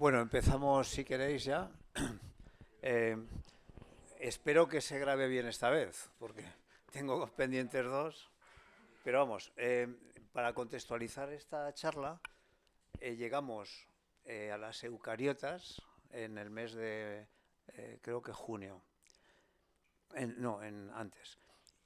Bueno, empezamos si queréis ya. Eh, Espero que se grabe bien esta vez, porque tengo pendientes dos. Pero vamos, para contextualizar esta charla, llegamos a las eucariotas en el mes de, creo que junio. No, antes.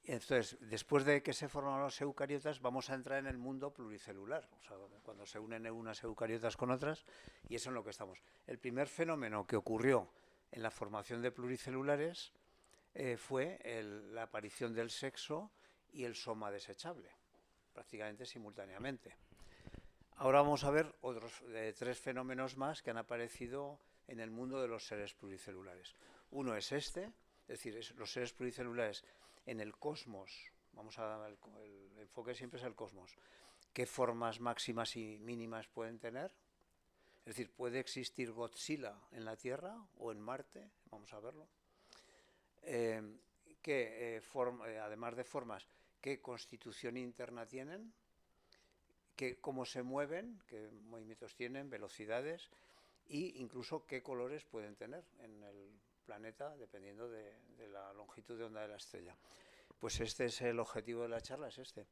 Entonces, después de que se forman los eucariotas, vamos a entrar en el mundo pluricelular, o sea, cuando se unen unas eucariotas con otras, y eso es en lo que estamos. El primer fenómeno que ocurrió en la formación de pluricelulares fue la aparición del sexo y el soma desechable, prácticamente simultáneamente. Ahora vamos a ver otros tres fenómenos más que han aparecido en el mundo de los seres pluricelulares. Uno es este, es decir, los seres pluricelulares en el cosmos. Vamos a el enfoque siempre es el cosmos. ¿Qué formas máximas y mínimas pueden tener? Es decir, ¿puede existir Godzilla en la Tierra o en Marte? Vamos a verlo. Además de formas, ¿qué constitución interna tienen? Cómo se mueven, qué movimientos tienen, velocidades e incluso qué colores pueden tener en el planeta dependiendo de la longitud de onda de la estrella. Pues este es el objetivo de la charla, es este.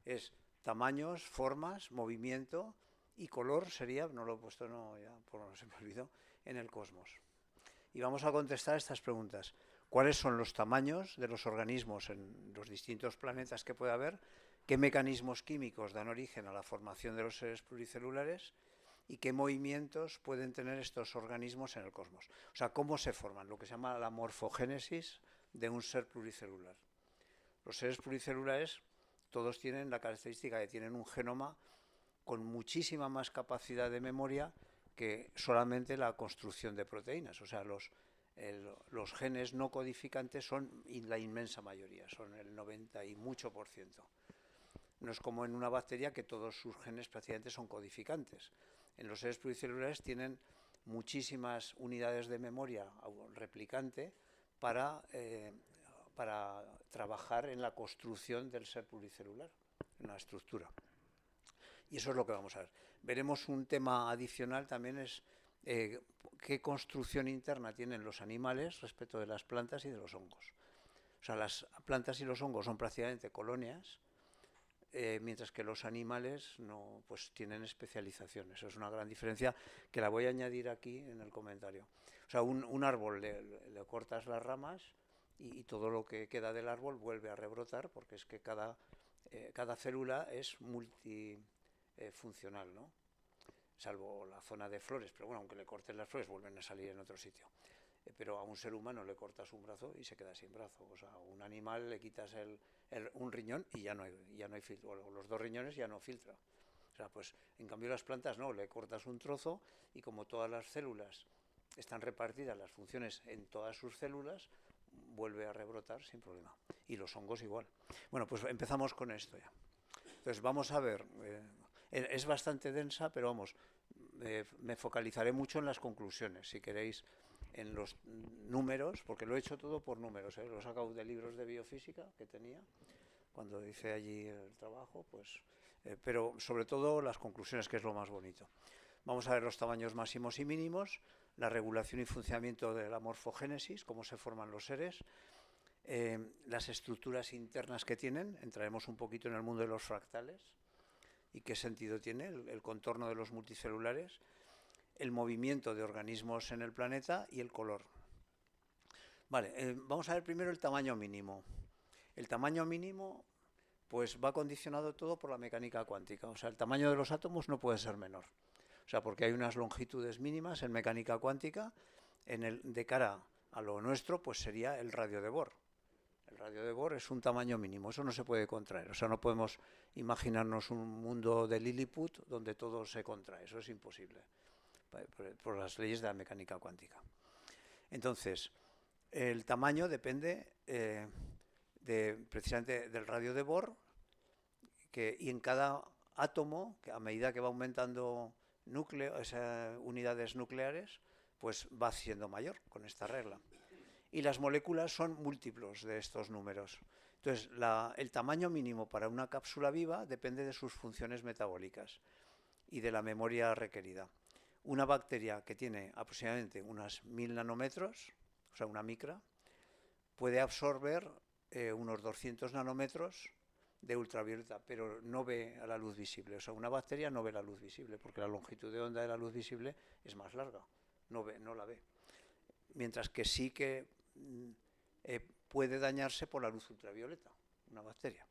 Es tamaños, formas, movimiento y color sería, no lo he puesto, no, ya por no se me olvidó, en el cosmos. Y vamos a contestar estas preguntas. ¿Cuáles son los tamaños de los organismos en los distintos planetas que puede haber? ¿Qué mecanismos químicos dan origen a la formación de los seres pluricelulares? ¿Y qué movimientos pueden tener estos organismos en el cosmos? O sea, cómo se forman, lo que se llama la morfogénesis de un ser pluricelular. Los seres pluricelulares todos tienen la característica de que tienen un genoma con muchísima más capacidad de memoria que solamente la construcción de proteínas. O sea, los genes no codificantes son la inmensa mayoría, son el 90 y mucho por ciento. No es como en una bacteria que todos sus genes prácticamente son codificantes. En los seres pluricelulares tienen muchísimas unidades de memoria replicante para trabajar en la construcción del ser pluricelular, en la estructura. Y eso es lo que vamos a ver. Veremos un tema adicional también es qué construcción interna tienen los animales respecto de las plantas y de los hongos. O sea, las plantas y los hongos son prácticamente colonias, mientras que los animales no, pues tienen especialización. Eso es una gran diferencia que la voy a añadir aquí en el comentario. O sea, un árbol le cortas las ramas y todo lo que queda del árbol vuelve a rebrotar porque es que cada célula es multifuncional, ¿no? Salvo la zona de flores, pero bueno, aunque le cortes las flores vuelven a salir en otro sitio. Pero a un ser humano le cortas un brazo y se queda sin brazo. O sea, a un animal le quitas un riñón y ya no hay filtro. O los dos riñones ya no filtra. O sea, pues en cambio las plantas no, le cortas un trozo y como todas las células están repartidas las funciones en todas sus células, vuelve a rebrotar sin problema. Y los hongos igual. Bueno, pues empezamos con esto ya. Entonces vamos a ver, es bastante densa, pero vamos, me focalizaré mucho en las conclusiones, si queréis, en los números, porque lo he hecho todo por números, lo he sacado de libros de biofísica que tenía cuando hice allí el trabajo, pues, pero sobre todo las conclusiones, que es lo más bonito. Vamos a ver los tamaños máximos y mínimos, la regulación y funcionamiento de la morfogénesis, cómo se forman los seres, las estructuras internas que tienen, entraremos un poquito en el mundo de los fractales y qué sentido tiene el contorno de los multicelulares, el movimiento de organismos en el planeta y el color. Vale, vamos a ver primero el tamaño mínimo. El tamaño mínimo pues va condicionado todo por la mecánica cuántica. O sea, el tamaño de los átomos no puede ser menor. O sea, porque hay unas longitudes mínimas en mecánica cuántica. De cara a lo nuestro, pues sería el radio de Bohr. El radio de Bohr es un tamaño mínimo, eso no se puede contraer. O sea, no podemos imaginarnos un mundo de Lilliput donde todo se contrae. Eso es imposible por las leyes de la mecánica cuántica. Entonces, el tamaño depende precisamente del radio de Bohr y en cada átomo, que a medida que va aumentando unidades nucleares, pues va siendo mayor con esta regla. Y las moléculas son múltiplos de estos números. Entonces, el tamaño mínimo para una cápsula viva depende de sus funciones metabólicas y de la memoria requerida. una bacteria que tiene aproximadamente unas 1000 nanómetros, o sea, una micra, puede absorber unos 200 nanómetros de ultravioleta, pero no ve a la luz visible. O sea, una bacteria no ve la luz visible, porque la longitud de onda de la luz visible es más larga, no la ve. Mientras que sí que puede dañarse por la luz ultravioleta, una bacteria,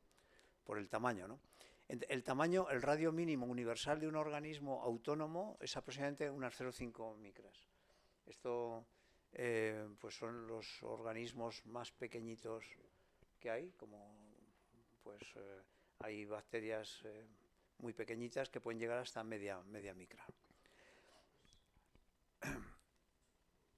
por el tamaño, ¿no? El tamaño, el radio mínimo universal de un organismo autónomo es aproximadamente unas 0,5 micras. Esto pues son los organismos más pequeñitos que hay, como pues hay bacterias muy pequeñitas que pueden llegar hasta media micra.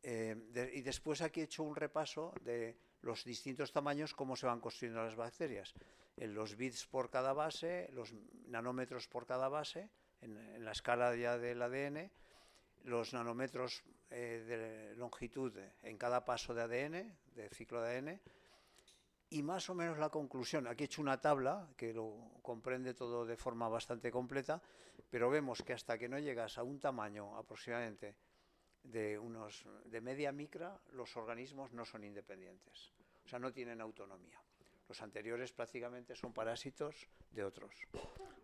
Y después aquí he hecho un repaso de los distintos tamaños, cómo se van construyendo las bacterias. En los bits por cada base, los nanómetros por cada base, en la escala ya del ADN, los nanómetros de longitud en cada paso de ADN, de ciclo de ADN, y más o menos la conclusión. Aquí he hecho una tabla que lo comprende todo de forma bastante completa, pero vemos que hasta que no llegas a un tamaño aproximadamente de media micra, los organismos no son independientes, o sea, no tienen autonomía. Los anteriores prácticamente son parásitos de otros,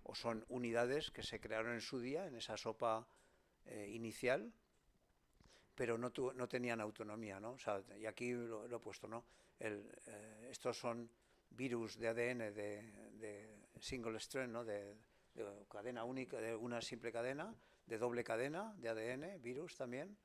o son unidades que se crearon en su día, en esa sopa inicial, pero no tenían autonomía, ¿no? O sea, y aquí lo he puesto, ¿no? Estos son virus de ADN de single strand, ¿no? De cadena única, de una simple cadena, de doble cadena de ADN, virus también.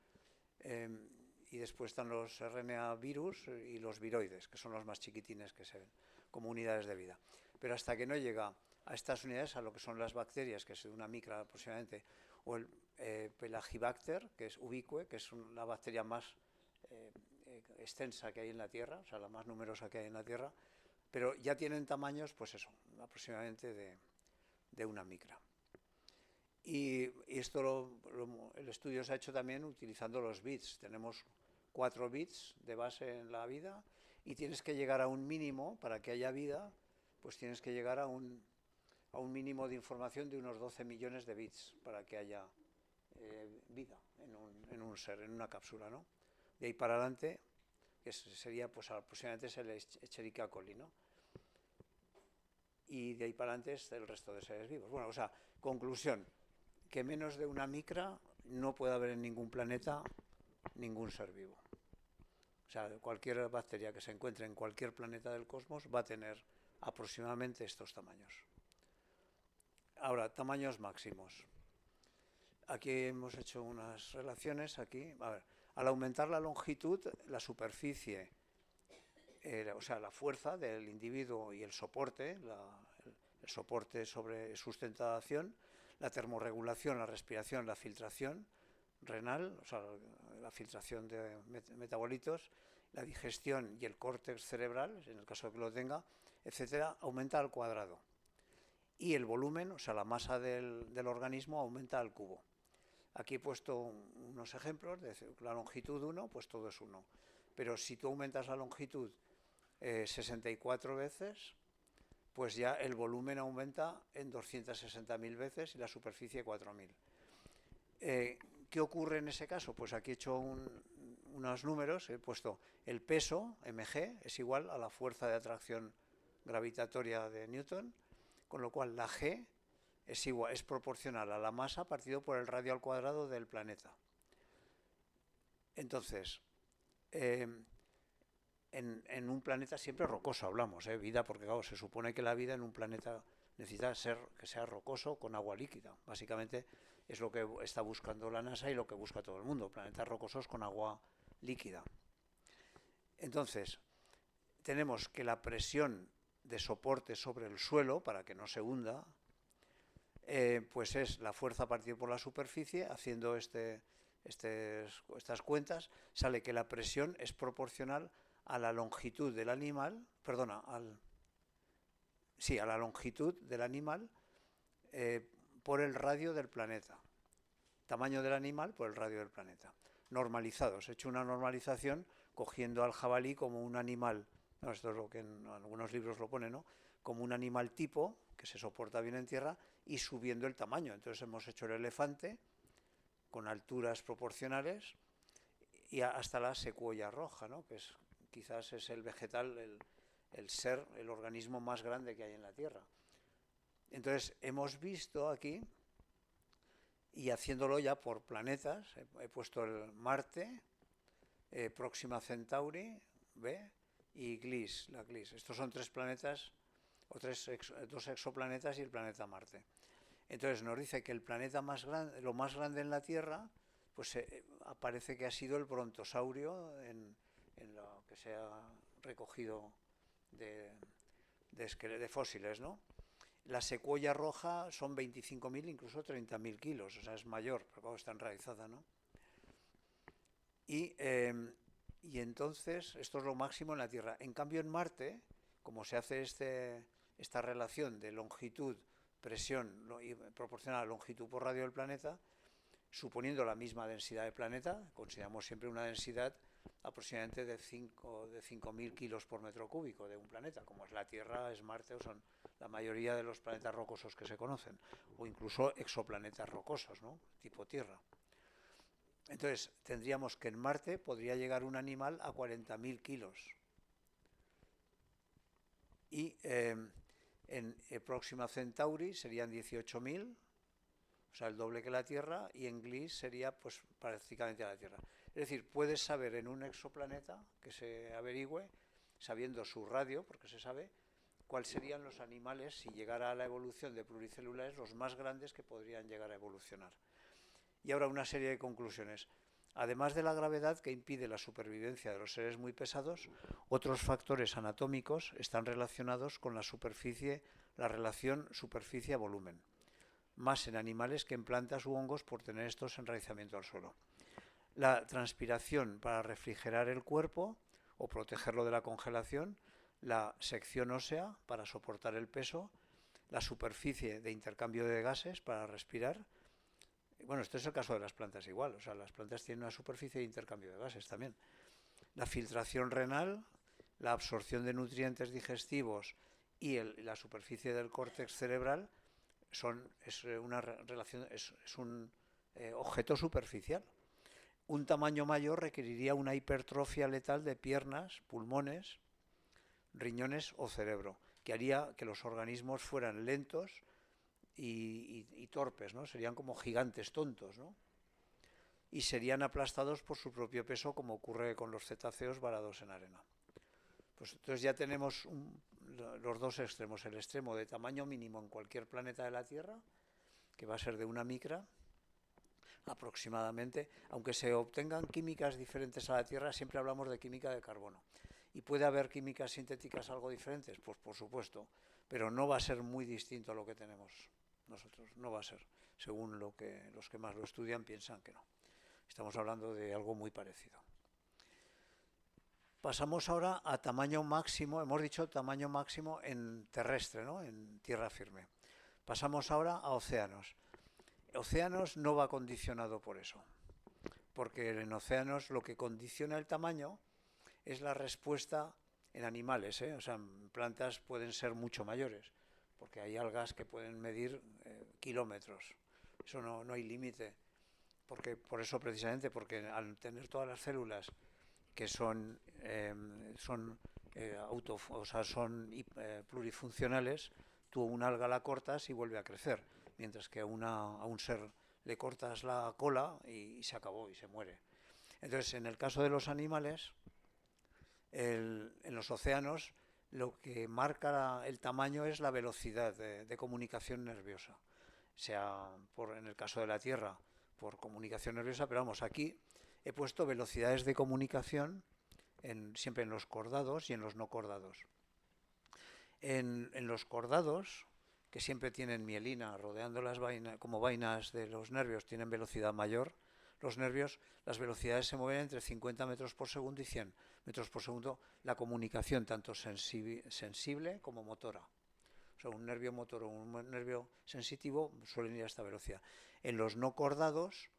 Y después están los RNA virus y los viroides, que son los más chiquitines que se ven, como unidades de vida. Pero hasta que no llega a estas unidades, a lo que son las bacterias, que es de una micra aproximadamente, o el Pelagibacter, que es ubicue, que es la bacteria más extensa que hay en la Tierra, o sea, la más numerosa que hay en la Tierra, pero ya tienen tamaños, pues eso, aproximadamente de una micra. Y esto el estudio se ha hecho también utilizando los bits. Tenemos 4 bits de base en la vida y tienes que llegar a un mínimo, para que haya vida, pues tienes que llegar a un mínimo de información de unos 12 millones de bits para que haya vida en un ser, en una cápsula, ¿no? De ahí para adelante, que sería pues aproximadamente es el Escherichia coli, ¿no? Y de ahí para adelante es el resto de seres vivos. Bueno, o sea, conclusión, que menos de una micra no puede haber en ningún planeta ningún ser vivo. O sea, cualquier bacteria que se encuentre en cualquier planeta del cosmos va a tener aproximadamente estos tamaños. Ahora, tamaños máximos. Aquí hemos hecho unas relaciones. Aquí, a ver, al aumentar la longitud, la superficie, o sea, la fuerza del individuo y el soporte, el soporte sobre sustentación, la termorregulación, la respiración, la filtración renal, o sea, la filtración de metabolitos, la digestión y el córtex cerebral, en el caso de que lo tenga, etcétera, aumenta al cuadrado. Y el volumen, o sea, la masa del organismo aumenta al cubo. Aquí he puesto unos ejemplos de la longitud 1, pues todo es 1. Pero si tú aumentas la longitud 64 veces, pues ya el volumen aumenta en 260.000 veces y la superficie 4.000. ¿Qué ocurre en ese caso? Pues aquí he hecho unos números, he puesto el peso, mg, es igual a la fuerza de atracción gravitatoria de Newton, con lo cual la g es proporcional a la masa partido por el radio al cuadrado del planeta. Entonces, en un planeta siempre rocoso hablamos, vida, porque claro, se supone que la vida en un planeta necesita que sea rocoso con agua líquida. Básicamente es lo que está buscando la NASA y lo que busca todo el mundo, planetas rocosos con agua líquida. Entonces, tenemos que la presión de soporte sobre el suelo, para que no se hunda, pues es la fuerza partida por la superficie. Haciendo estas cuentas, sale que la presión es proporcional a la longitud del animal, perdona, a la longitud del animal por el radio del planeta. Tamaño del animal por el radio del planeta. Normalizados. He hecho una normalización cogiendo al jabalí como un animal, no, esto es lo que en algunos libros lo pone, ¿no? Como un animal tipo que se soporta bien en tierra y subiendo el tamaño. Entonces hemos hecho el elefante con alturas proporcionales, y hasta la secuoya roja, ¿no? Que quizás es el vegetal, el ser, el organismo más grande que hay en la Tierra. Entonces, hemos visto aquí, y haciéndolo ya por planetas, he puesto el Marte, Próxima Centauri, ¿ve? Y Gliese, la Gliese. Estos son 3 planetas, o 2 exoplanetas y el planeta Marte. Entonces nos dice que el planeta más grande, lo más grande en la Tierra, pues aparece que ha sido el brontosaurio en lo que se ha recogido de fósiles, ¿no? La secuoya roja son 25.000, incluso 30.000 kilos, o sea, es mayor, pero claro, está enraizada, ¿no? Y entonces, esto es lo máximo en la Tierra. En cambio, en Marte, como se hace esta relación de longitud, presión proporcional a longitud por radio del planeta, suponiendo la misma densidad de planeta, consideramos siempre una densidad aproximadamente de 5.000 kilos por metro cúbico de un planeta, como es la Tierra, es Marte, o son la mayoría de los planetas rocosos que se conocen, o incluso exoplanetas rocosos, ¿no? Tipo Tierra. Entonces, tendríamos que en Marte podría llegar un animal a 40.000 kilos. Y en Próxima Centauri serían 18.000, o sea, el doble que la Tierra, y en Gliese sería pues prácticamente la Tierra. Es decir, puedes saber en un exoplaneta que se averigüe, sabiendo su radio, porque se sabe, cuáles serían los animales, si llegara a la evolución de pluricelulares, los más grandes que podrían llegar a evolucionar. Y ahora una serie de conclusiones. Además de la gravedad que impide la supervivencia de los seres muy pesados, otros factores anatómicos están relacionados con la superficie, la relación superficie-volumen, más en animales que en plantas u hongos por tener estos enraizamientos al suelo. La transpiración para refrigerar el cuerpo o protegerlo de la congelación, la sección ósea para soportar el peso, la superficie de intercambio de gases para respirar. Bueno, esto es el caso de las plantas igual, o sea, las plantas tienen una superficie de intercambio de gases también. La filtración renal, la absorción de nutrientes digestivos y la superficie del córtex cerebral es un objeto superficial. Un tamaño mayor requeriría una hipertrofia letal de piernas, pulmones, riñones o cerebro, que haría que los organismos fueran lentos y torpes, ¿no? Serían como gigantes tontos, ¿no? Y serían aplastados por su propio peso, como ocurre con los cetáceos varados en arena. Pues entonces ya tenemos los dos extremos, el extremo de tamaño mínimo en cualquier planeta de la Tierra, que va a ser de una micra aproximadamente, aunque se obtengan químicas diferentes a la Tierra, siempre hablamos de química de carbono. ¿Y puede haber químicas sintéticas algo diferentes? Pues por supuesto, pero no va a ser muy distinto a lo que tenemos nosotros, no va a ser, según los que más lo estudian piensan que no. Estamos hablando de algo muy parecido. Pasamos ahora a tamaño máximo, hemos dicho tamaño máximo en terrestre, ¿no? En tierra firme. Pasamos ahora a océanos. Océanos no va condicionado por eso, porque en océanos lo que condiciona el tamaño es la respuesta en animales, ¿eh? O sea, en plantas pueden ser mucho mayores, porque hay algas que pueden medir kilómetros. Eso no hay límite, por eso precisamente, porque al tener todas las células que son plurifuncionales, tú un alga la cortas y vuelve a crecer, mientras que a un ser le cortas la cola y se acabó y se muere. Entonces, en el caso de los animales, en los océanos, lo que marca el tamaño es la velocidad de comunicación nerviosa, sea en el caso de la Tierra por comunicación nerviosa, pero vamos, aquí he puesto velocidades de comunicación siempre en los cordados y en los no cordados. En los cordados, que siempre tienen mielina rodeando las vainas, como vainas de los nervios, tienen velocidad mayor. Los nervios, las velocidades se mueven entre 50 metros por segundo y 100 metros por segundo. La comunicación, tanto sensible como motora. O sea, un nervio motor o un nervio sensitivo suelen ir a esta velocidad. En los no cordados,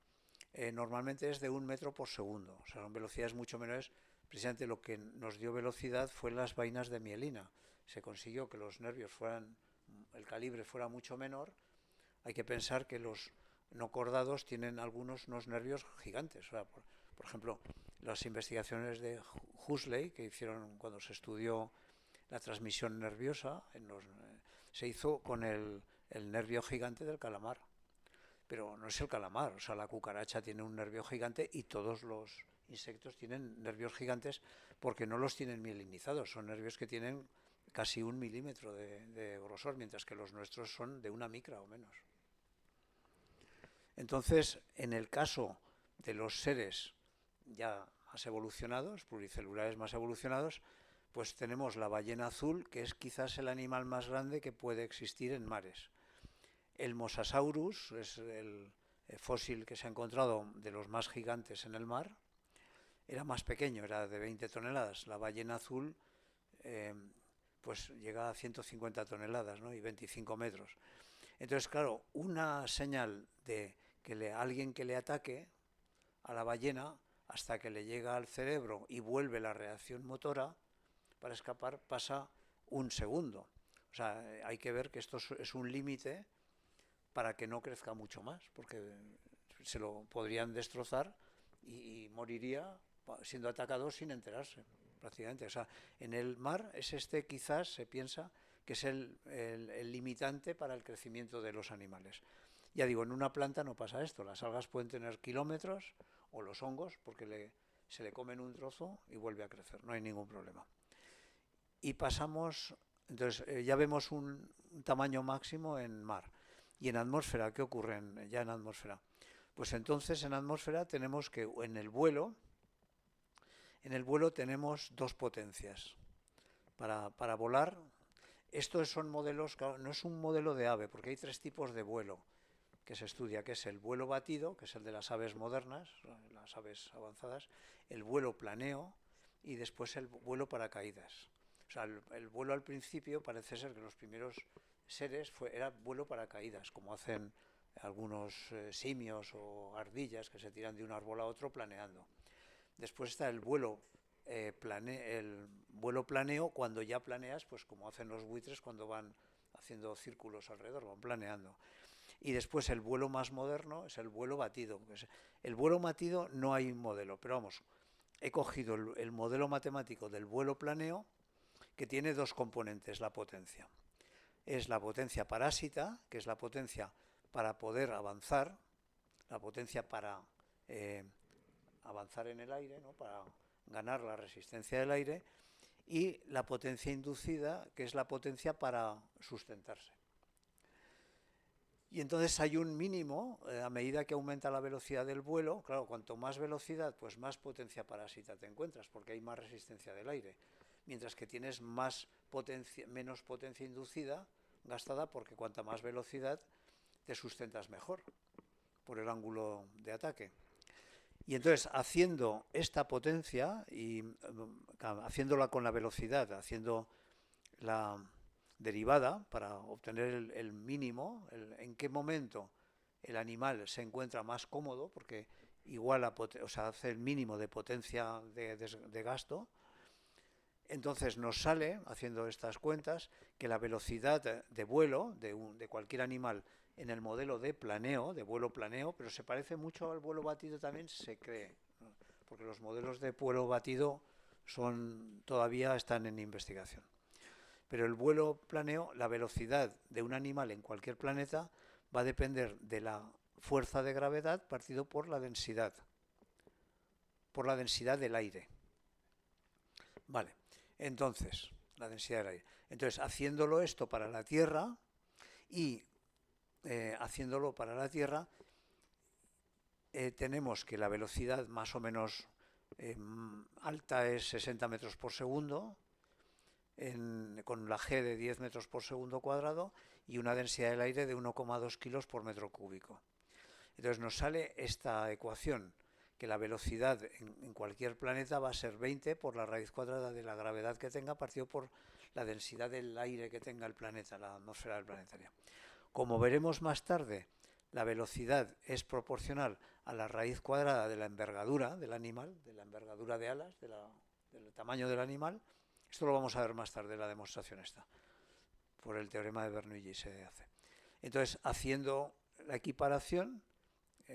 normalmente es de 1 metro por segundo. O sea, son velocidades mucho menores. Precisamente lo que nos dio velocidad fue las vainas de mielina. Se consiguió que los nervios el calibre fuera mucho menor. Hay que pensar que los no cordados tienen algunos unos nervios gigantes. O sea, por ejemplo, las investigaciones de Huxley que hicieron cuando se estudió la transmisión nerviosa, se hizo con el nervio gigante del calamar. Pero no es el calamar, o sea, la cucaracha tiene un nervio gigante y todos los insectos tienen nervios gigantes porque no los tienen mielinizados, son nervios que tienen casi 1 milímetro de grosor, mientras que los nuestros son de 1 micra o menos. Entonces, en el caso de los seres ya más evolucionados, pluricelulares más evolucionados, pues tenemos la ballena azul, que es quizás el animal más grande que puede existir en mares. El Mosasaurus es el fósil que se ha encontrado de los más gigantes en el mar. Era más pequeño, era de 20 toneladas. La ballena azul pues llega a 150 toneladas, ¿no? Y 25 metros. Entonces, claro, una señal de que alguien que le ataque a la ballena hasta que le llega al cerebro y vuelve la reacción motora para escapar pasa 1 segundo. O sea, hay que ver que esto es un límite para que no crezca mucho más, porque se lo podrían destrozar y moriría siendo atacado sin enterarse, prácticamente. O sea, en el mar es quizás se piensa que es el limitante para el crecimiento de los animales. Ya digo, en una planta no pasa esto, las algas pueden tener kilómetros, o los hongos, porque se le comen un trozo y vuelve a crecer, no hay ningún problema. Y pasamos, entonces ya vemos un tamaño máximo en mar. ¿Y en atmósfera qué ocurre ya en atmósfera? Pues entonces en atmósfera tenemos que en el vuelo tenemos dos potencias. Para volar, estos son modelos, claro, no es un modelo de ave, porque hay 3 tipos de vuelo que se estudia, que es el vuelo batido, que es el de las aves modernas, las aves avanzadas, el vuelo planeo y después el vuelo paracaídas. O sea, el vuelo al principio parece ser que los primeros seres era vuelo paracaídas, como hacen algunos simios o ardillas que se tiran de un árbol a otro planeando. Después está el vuelo planeo, cuando ya planeas, pues como hacen los buitres cuando van haciendo círculos alrededor, van planeando. Y después el vuelo más moderno es el vuelo batido. El vuelo batido no hay un modelo, pero vamos, he cogido el modelo matemático del vuelo planeo, que tiene 2 componentes, la potencia. Es la potencia parásita, que es la potencia para poder avanzar, la potencia para avanzar en el aire, ¿no? Para ganar la resistencia del aire, y la potencia inducida, que es la potencia para sustentarse. Y entonces hay un mínimo, a medida que aumenta la velocidad del vuelo, claro, cuanto más velocidad, pues más potencia parásita te encuentras, porque hay más resistencia del aire. Mientras que tienes menos potencia inducida gastada, porque cuanta más velocidad te sustentas mejor por el ángulo de ataque. Y entonces, haciendo esta potencia y haciéndola con la velocidad, haciendo la derivada para obtener el mínimo, en qué momento el animal se encuentra más cómodo, porque igual hace el mínimo de potencia de gasto. Entonces nos sale, haciendo estas cuentas, que la velocidad de vuelo de cualquier animal en el modelo de vuelo planeo, pero se parece mucho al vuelo batido también, se cree, ¿no? Porque los modelos de vuelo batido todavía están en investigación. Pero el vuelo planeo, la velocidad de un animal en cualquier planeta va a depender de la fuerza de gravedad partido por la densidad del aire. Vale, entonces, la densidad del aire. Entonces, haciéndolo esto para la Tierra y tenemos que la velocidad más o menos alta es 60 metros por segundo, con la G de 10 metros por segundo cuadrado y una densidad del aire de 1,2 kilos por metro cúbico. Entonces nos sale esta ecuación, que la velocidad en cualquier planeta va a ser 20 por la raíz cuadrada de la gravedad que tenga partido por la densidad del aire que tenga el planeta, la atmósfera del planetario. Como veremos más tarde, la velocidad es proporcional a la raíz cuadrada de la envergadura del animal, de la envergadura de alas, del tamaño del animal. Esto lo vamos a ver más tarde, la demostración esta, por el teorema de Bernoulli se hace. Entonces, haciendo la equiparación,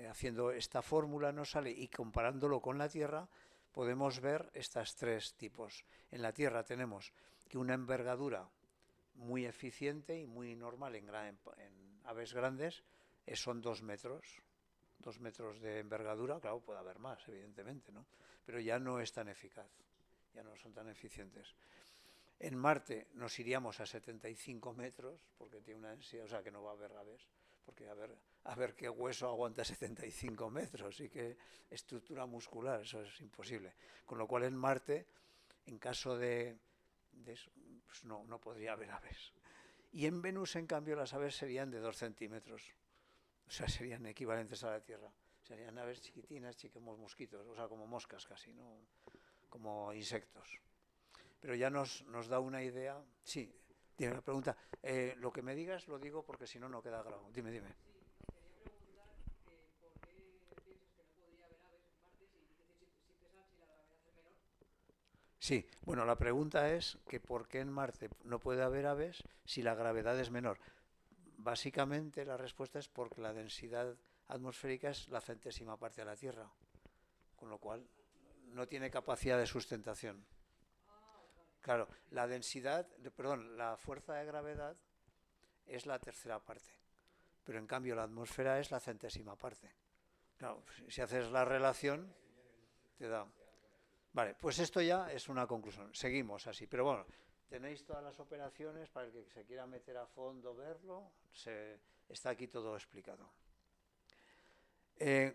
haciendo esta fórmula nos sale, y comparándolo con la Tierra, podemos ver estos tres tipos. En la Tierra tenemos que una envergadura muy eficiente y muy normal en aves grandes son 2 metros. 2 metros de envergadura, claro, puede haber más, evidentemente, ¿no? Pero ya no es tan eficaz, ya no son tan eficientes. En Marte nos iríamos a 75 metros, porque tiene una densidad, o sea que no va a haber aves, porque a ver qué hueso aguanta 75 metros y qué estructura muscular, eso es imposible. Con lo cual en Marte, en caso de eso, pues no podría haber aves. Y en Venus, en cambio, las aves serían de 2 centímetros. O sea, serían equivalentes a la Tierra. Serían aves chiquitinas, como mosquitos, o sea, como moscas casi, ¿no? Como insectos. Pero ya nos da una idea. Sí, tiene una pregunta. Lo que me digas lo digo porque si no, no queda grabado. Dime, dime. Sí, bueno, la pregunta es que por qué en Marte no puede haber aves si la gravedad es menor. Básicamente la respuesta es porque la densidad atmosférica es la centésima parte de la Tierra, con lo cual no tiene capacidad de sustentación. Claro, la densidad, perdón, la fuerza de gravedad es la tercera parte, pero en cambio la atmósfera es la centésima parte. Claro, si haces la relación, te da. Vale, pues esto ya es una conclusión. Seguimos así, pero bueno, tenéis todas las operaciones para el que se quiera meter a fondo, verlo, está aquí todo explicado.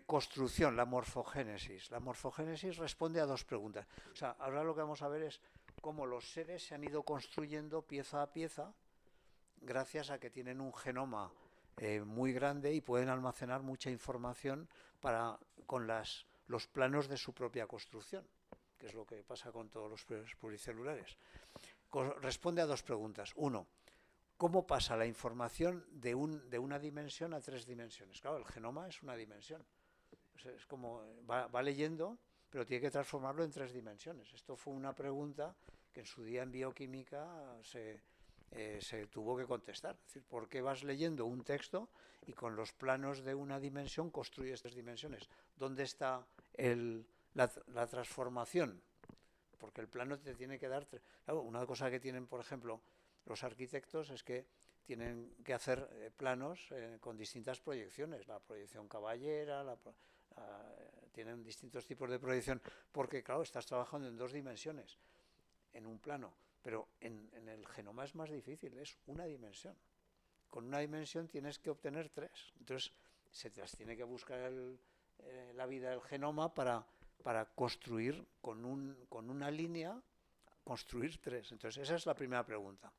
Construcción, la morfogénesis. La morfogénesis responde a dos preguntas. O sea, ahora lo que vamos a ver es cómo los seres se han ido construyendo pieza a pieza gracias a que tienen un genoma muy grande y pueden almacenar mucha información con los planos de su propia construcción, que es lo que pasa con todos los pluricelulares. Responde a dos preguntas. Uno, ¿cómo pasa la información de una dimensión a 3 dimensiones? Claro, el genoma es una dimensión. Es como va leyendo, pero tiene que transformarlo en 3 dimensiones. Esto fue una pregunta que en su día en bioquímica se tuvo que contestar. Es decir, ¿por qué vas leyendo un texto y con los planos de una dimensión construyes 3 dimensiones? ¿Dónde está la transformación? Porque el plano te tiene que dar... Claro, una cosa que tienen, por ejemplo, los arquitectos es que tienen que hacer planos con distintas proyecciones. La proyección caballera, tienen distintos tipos de proyección, porque, claro, estás trabajando en 2 dimensiones, en un plano. Pero en el genoma es más difícil, es una dimensión. Con una dimensión tienes que obtener 3. Entonces, se te las tiene que buscar la vida del genoma para construir con una línea, construir 3. Entonces, esa es la primera pregunta.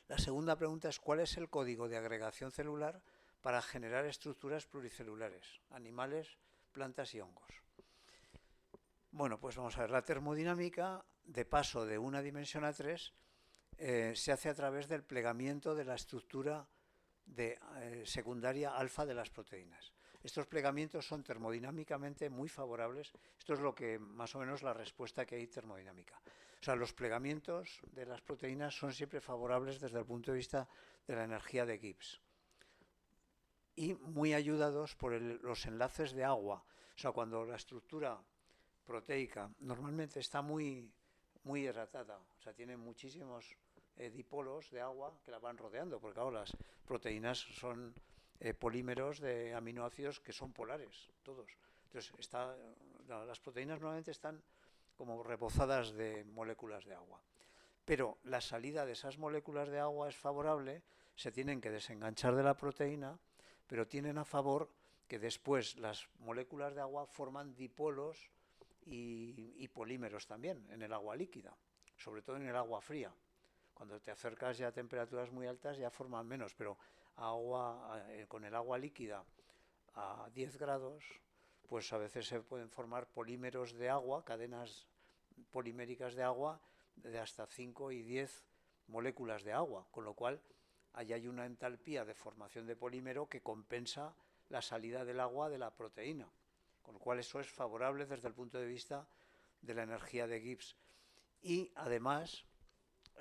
La segunda pregunta es ¿cuál es el código de agregación celular para generar estructuras pluricelulares, animales, plantas y hongos? Bueno, pues vamos a ver, la termodinámica de paso de una dimensión a 3 se hace a través del plegamiento de la estructura secundaria alfa de las proteínas. Estos plegamientos son termodinámicamente muy favorables. Esto es lo que más o menos la respuesta que hay termodinámica. O sea, los plegamientos de las proteínas son siempre favorables desde el punto de vista de la energía de Gibbs. Y muy ayudados por los enlaces de agua. O sea, cuando la estructura proteica normalmente está muy hidratada, o sea, tiene muchísimos dipolos de agua que la van rodeando, porque claro, las proteínas son polímeros de aminoácidos que son polares, todos. Entonces, las proteínas normalmente están como rebozadas de moléculas de agua. Pero la salida de esas moléculas de agua es favorable, se tienen que desenganchar de la proteína, pero tienen a favor que después las moléculas de agua forman dipolos y polímeros también en el agua líquida, sobre todo en el agua fría. Cuando te acercas ya a temperaturas muy altas ya forman menos, pero con el agua líquida a 10 grados, pues a veces se pueden formar polímeros de agua, cadenas poliméricas de agua de hasta 5 y 10 moléculas de agua, con lo cual ahí hay una entalpía de formación de polímero que compensa la salida del agua de la proteína, con lo cual eso es favorable desde el punto de vista de la energía de Gibbs. Y además,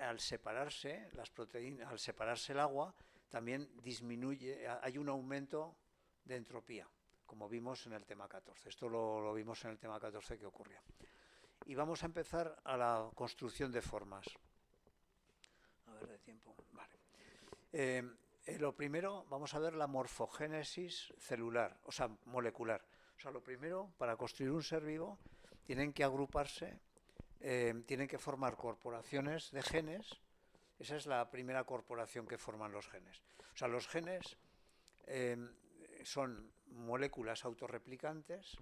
al separarse las proteínas, al separarse el agua, también disminuye, hay un aumento de entropía. como vimos en el tema 14. Esto lo vimos en el tema 14 que ocurría. Y vamos a empezar a la construcción de formas. A ver, de tiempo. Vale. Lo primero, vamos a ver la morfogénesis celular, o sea, molecular. O sea, lo primero, para construir un ser vivo, tienen que agruparse, tienen que formar corporaciones de genes. Esa es la primera corporación que forman los genes. O sea, los genes son moléculas autorreplicantes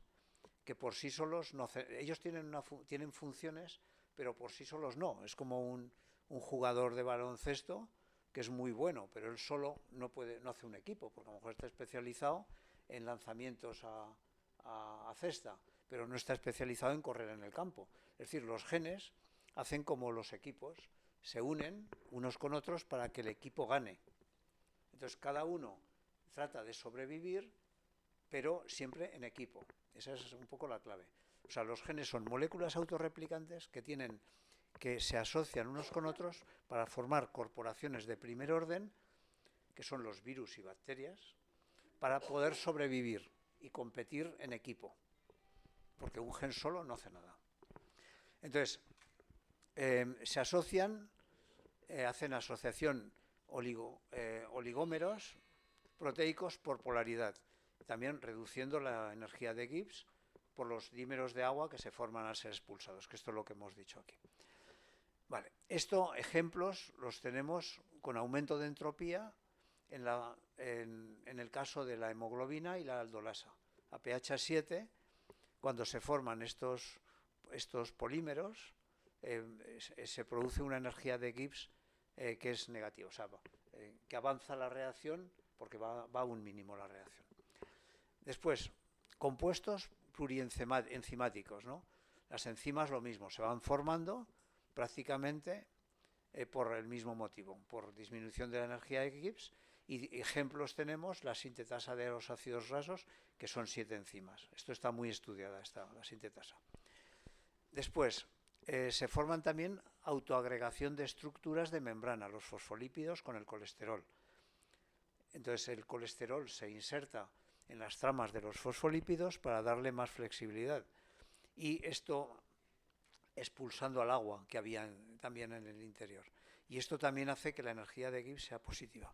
que por sí solos no hacen, ellos tienen funciones, pero por sí solos no. Es como un jugador de baloncesto que es muy bueno, pero él solo no hace un equipo, porque a lo mejor está especializado en lanzamientos a cesta, pero no está especializado en correr en el campo. Es decir, los genes hacen como los equipos, se unen unos con otros para que el equipo gane. Entonces cada uno trata de sobrevivir, pero siempre en equipo. Esa es un poco la clave. O sea, los genes son moléculas autorreplicantes que se asocian unos con otros para formar corporaciones de primer orden, que son los virus y bacterias, para poder sobrevivir y competir en equipo, porque un gen solo no hace nada. Entonces, se asocian, hacen asociación oligómeros proteicos por polaridad, también reduciendo la energía de Gibbs por los dímeros de agua que se forman al ser expulsados, que esto es lo que hemos dicho aquí. Vale, ejemplos los tenemos con aumento de entropía en el caso de la hemoglobina y la aldolasa. A pH 7, cuando se forman estos polímeros, se produce una energía de Gibbs que es negativa, o sea, que avanza la reacción porque va a un mínimo la reacción. Después, compuestos plurienzimáticos, ¿no? Las enzimas lo mismo, se van formando prácticamente por el mismo motivo, por disminución de la energía de Gibbs, y ejemplos tenemos la sintetasa de los ácidos grasos, que son 7 enzimas. Esto está muy estudiada, la sintetasa. Después, se forman también autoagregación de estructuras de membrana, los fosfolípidos con el colesterol. Entonces el colesterol se inserta en las tramas de los fosfolípidos para darle más flexibilidad. Y esto expulsando al agua que había también en el interior. Y esto también hace que la energía de Gibbs sea positiva.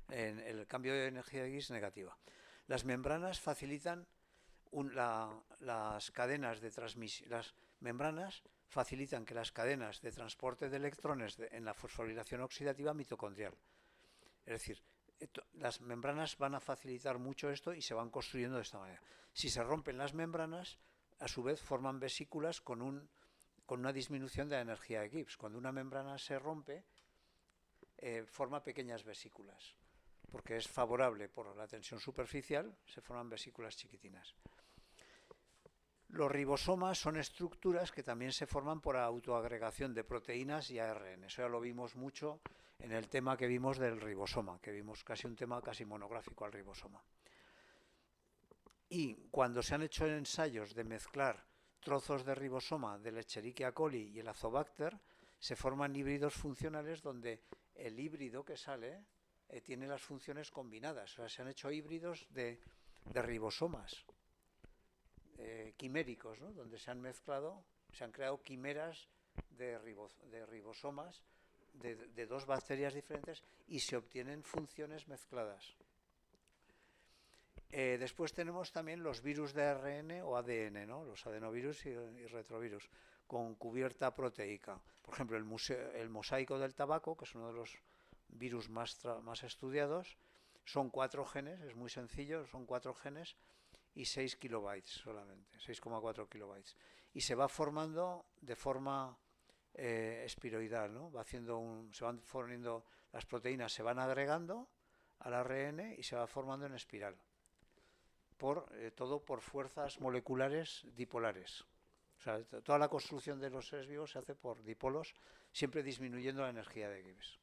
El cambio de energía de Gibbs negativa. Las membranas facilitan las cadenas de transmisión. Las membranas facilitan que las cadenas de transporte de electrones en la fosforilación oxidativa mitocondrial. Es decir, las membranas van a facilitar mucho esto y se van construyendo de esta manera. Si se rompen las membranas, a su vez forman vesículas con una disminución de la energía de Gibbs. Cuando una membrana se rompe, forma pequeñas vesículas, porque es favorable por la tensión superficial, se forman vesículas chiquitinas. Los ribosomas son estructuras que también se forman por autoagregación de proteínas y ARN. Eso ya lo vimos mucho en el tema que vimos del ribosoma, que vimos casi un tema casi monográfico al ribosoma. Y cuando se han hecho ensayos de mezclar trozos de ribosoma del Escherichia coli y el Azobacter, se forman híbridos funcionales donde el híbrido que sale tiene las funciones combinadas. O sea, se han hecho híbridos de ribosomas quiméricos, ¿no? Donde se han creado quimeras de ribosomas de dos bacterias diferentes y se obtienen funciones mezcladas. Después tenemos también los virus de ARN o ADN, ¿no? Los adenovirus y retrovirus, con cubierta proteica. Por ejemplo, el mosaico del tabaco, que es uno de los virus más estudiados, son 4 genes, es muy sencillo, son 4 genes y 6 kilobytes solamente, 6,4 kilobytes. Y se va formando de forma espiroidal, ¿no? Se van formiendo, las proteínas se van agregando al ARN y se va formando en espiral. Todo por fuerzas moleculares dipolares. O sea, toda la construcción de los seres vivos se hace por dipolos, siempre disminuyendo la energía de Gibbs.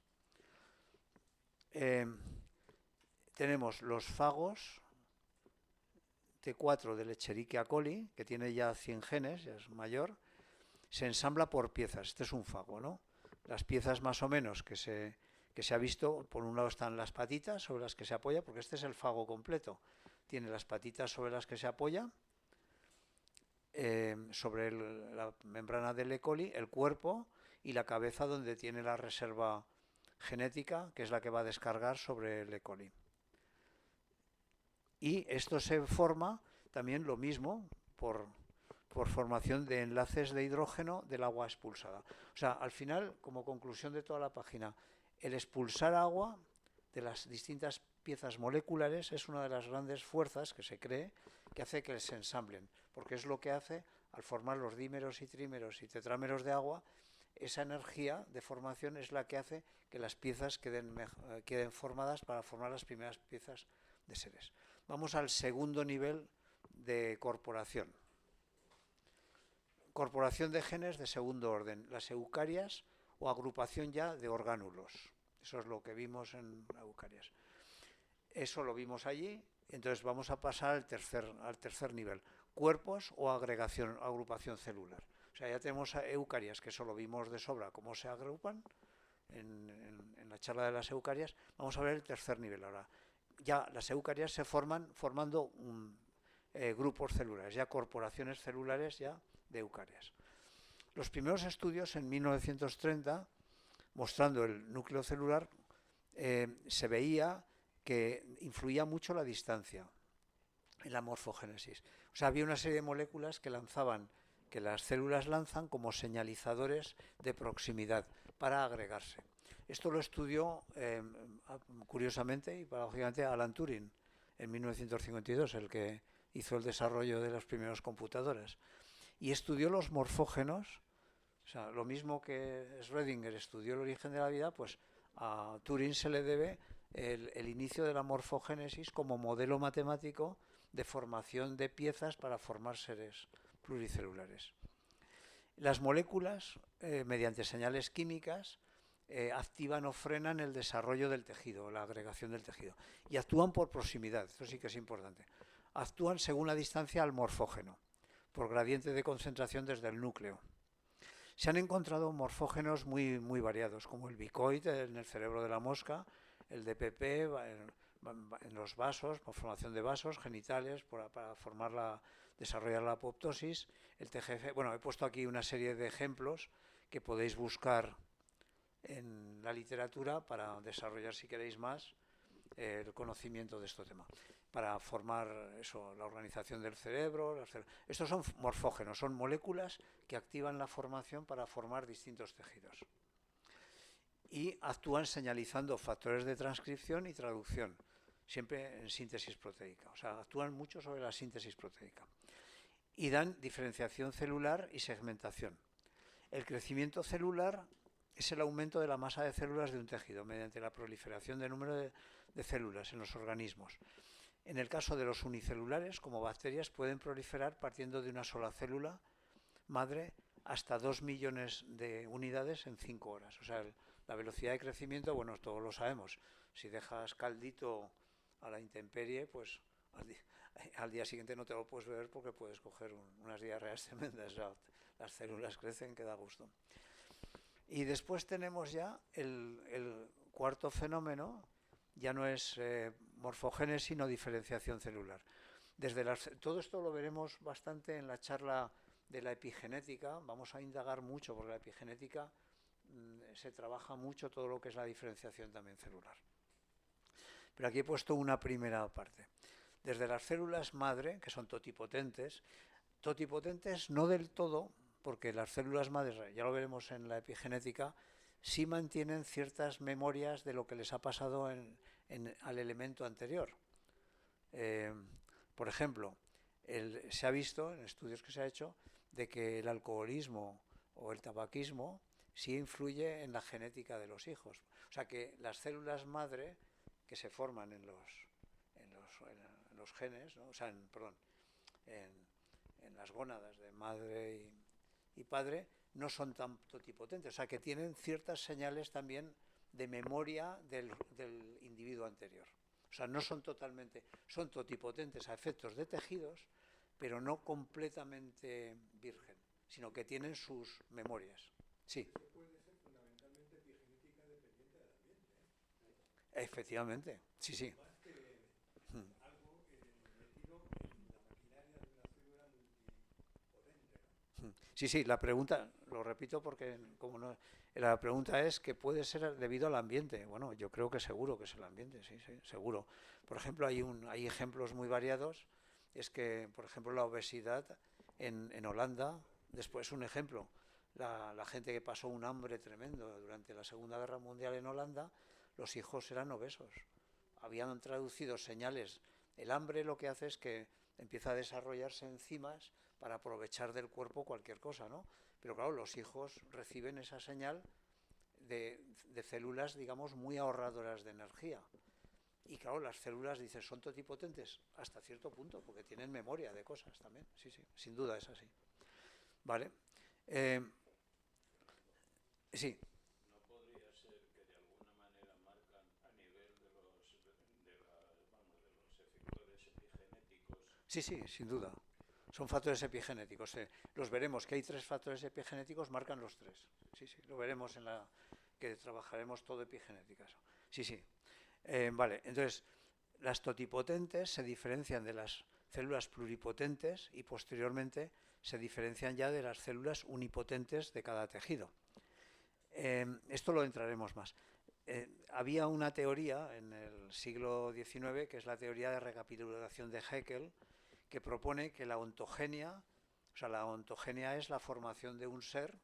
Tenemos los fagos T4 del Escherichia coli, que tiene ya 100 genes, ya es mayor, se ensambla por piezas. Este es un fago, ¿no? Las piezas más o menos que se ha visto, por un lado están las patitas sobre las que se apoya, porque este es el fago completo. tiene las patitas sobre las que se apoya, sobre la membrana del E. coli, el cuerpo y la cabeza donde tiene la reserva genética, que es la que va a descargar sobre el E. coli. Y esto se forma también lo mismo por formación de enlaces de hidrógeno del agua expulsada. O sea, al final, como conclusión de toda la página, el expulsar agua de las distintas piezas moleculares es una de las grandes fuerzas que se cree que hace que se ensamblen, porque es lo que hace al formar los dímeros y trímeros y tetrámeros de agua. Esa energía de formación es la que hace que las piezas queden formadas para formar las primeras piezas de seres. Vamos al segundo nivel de corporación. Corporación de genes de segundo orden, las eucarias o agrupación ya de orgánulos. Eso es lo que vimos en eucarias. Eso lo vimos allí, entonces vamos a pasar al tercer nivel, cuerpos o agrupación celular. O sea, ya tenemos eucarias, que eso lo vimos de sobra, cómo se agrupan en la charla de las eucarias. Vamos a ver el tercer nivel ahora. Ya las eucarias se forman formando grupos celulares, ya corporaciones celulares ya de eucarias. Los primeros estudios en 1930, mostrando el núcleo celular, se veía que influía mucho la distancia en la morfogénesis. O sea, había una serie de moléculas que las células lanzan como señalizadores de proximidad para agregarse. Esto lo estudió, curiosamente y paradójicamente, Alan Turing en 1952, el que hizo el desarrollo de las primeras computadoras. Y estudió los morfógenos, o sea, lo mismo que Schrödinger estudió el origen de la vida, pues a Turing se le debe el inicio de la morfogénesis como modelo matemático de formación de piezas para formar seres pluricelulares. Las moléculas, mediante señales químicas, activan o frenan el desarrollo del tejido, la agregación del tejido. Y actúan por proximidad, esto sí que es importante. Actúan según la distancia al morfógeno, por gradiente de concentración desde el núcleo. Se han encontrado morfógenos muy variados, como el bicoid en el cerebro de la mosca, el DPP en los vasos, por formación de vasos genitales, para desarrollar la apoptosis, el TGF. Bueno, he puesto aquí una serie de ejemplos que podéis buscar en la literatura para desarrollar, si queréis más, el conocimiento de este tema, para formar eso, la organización del cerebro. Estos son morfógenos, son moléculas que activan la formación para formar distintos tejidos. Y actúan señalizando factores de transcripción y traducción, siempre en síntesis proteica. O sea, actúan mucho sobre la síntesis proteica. Y dan diferenciación celular y segmentación. El crecimiento celular es el aumento de la masa de células de un tejido mediante la proliferación del número de células en los organismos. En el caso de los unicelulares, como bacterias, pueden proliferar partiendo de una sola célula madre hasta 2 millones de unidades en 5 horas. O sea, la velocidad de crecimiento, bueno, todos lo sabemos. Si dejas caldito a la intemperie, pues al día siguiente no te lo puedes beber porque puedes coger unas diarreas tremendas. O sea, las células crecen, que da gusto. Y después tenemos ya el cuarto fenómeno, ya no es morfogénesis, sino diferenciación celular. Todo esto lo veremos bastante en la charla de la epigenética. Vamos a indagar mucho porque la epigenética se trabaja mucho todo lo que es la diferenciación también celular. Pero aquí he puesto una primera parte. Desde las células madre, que son totipotentes no del todo, porque las células madres, ya lo veremos en la epigenética, sí mantienen ciertas memorias de lo que les ha pasado al elemento anterior. Por ejemplo, se ha visto en estudios que se ha hecho de que el alcoholismo o el tabaquismo sí influye en la genética de los hijos. O sea que las células madre que se forman en los genes, ¿no? O sea, en las gónadas de madre y padre, no son tan totipotentes. O sea que tienen ciertas señales también de memoria del individuo anterior. O sea, no son son totipotentes a efectos de tejidos, pero no completamente virgen, sino que tienen sus memorias. Sí. Eso puede ser fundamentalmente epigenética dependiente del ambiente, ¿eh? Efectivamente, sí, sí. Más que algo en el medio Sí, sí, la pregunta, lo repito porque como no, la pregunta es que puede ser debido al ambiente. Bueno, yo creo que seguro que es el ambiente, sí, sí, seguro. Por ejemplo, hay ejemplos muy variados. Es que, por ejemplo, la obesidad en Holanda, después un ejemplo, la gente que pasó un hambre tremendo durante la Segunda Guerra Mundial en Holanda, los hijos eran obesos. Habían traducido señales. El hambre lo que hace es que empieza a desarrollarse enzimas para aprovechar del cuerpo cualquier cosa, ¿no? Pero claro, los hijos reciben esa señal de células, digamos, muy ahorradoras de energía. Y claro, las células, dices, son totipotentes hasta cierto punto, porque tienen memoria de cosas también. Sí, sí, sin duda es así. ¿Vale? Eh, sí, ¿No podría ser que de alguna manera marcan a nivel de vamos, de los efectores epigenéticos? sí, sí, sin duda. Son factores epigenéticos. Los veremos, que hay 3 factores epigenéticos, marcan los 3. Sí, sí, lo veremos en la que trabajaremos todo epigenética. Sí, sí. Vale, entonces, las totipotentes se diferencian de las células pluripotentes y posteriormente se diferencian ya de las células unipotentes de cada tejido. Esto lo entraremos más. Había una teoría en el siglo XIX, que es la teoría de recapitulación de Haeckel, que propone que la ontogenia, o sea, la ontogenia es la formación de un ser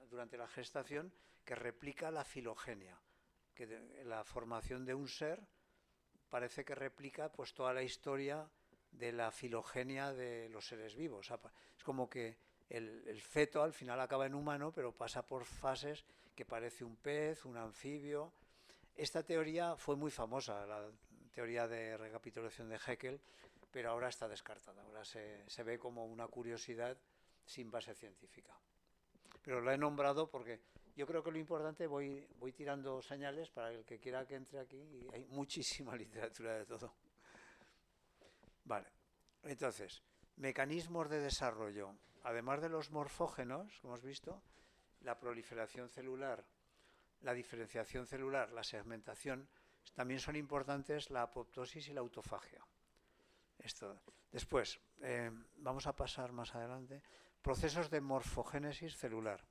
durante la gestación que replica la filogenia, que la formación de un ser parece que replica pues toda la historia de la filogenia de los seres vivos. O sea, es como que el feto al final acaba en humano, pero pasa por fases que parece un pez, un anfibio. Esta teoría fue muy famosa, la teoría de recapitulación de Haeckel, pero ahora está descartada. Ahora se ve como una curiosidad sin base científica. Pero la he nombrado porque yo creo que lo importante, voy tirando señales para el que quiera que entre aquí, y hay muchísima literatura de todo. Vale, entonces, mecanismos de desarrollo. Además de los morfógenos, como hemos visto, la proliferación celular, la diferenciación celular, la segmentación, también son importantes la apoptosis y la autofagia. Esto. Después, vamos a pasar más adelante, procesos de morfogénesis celular.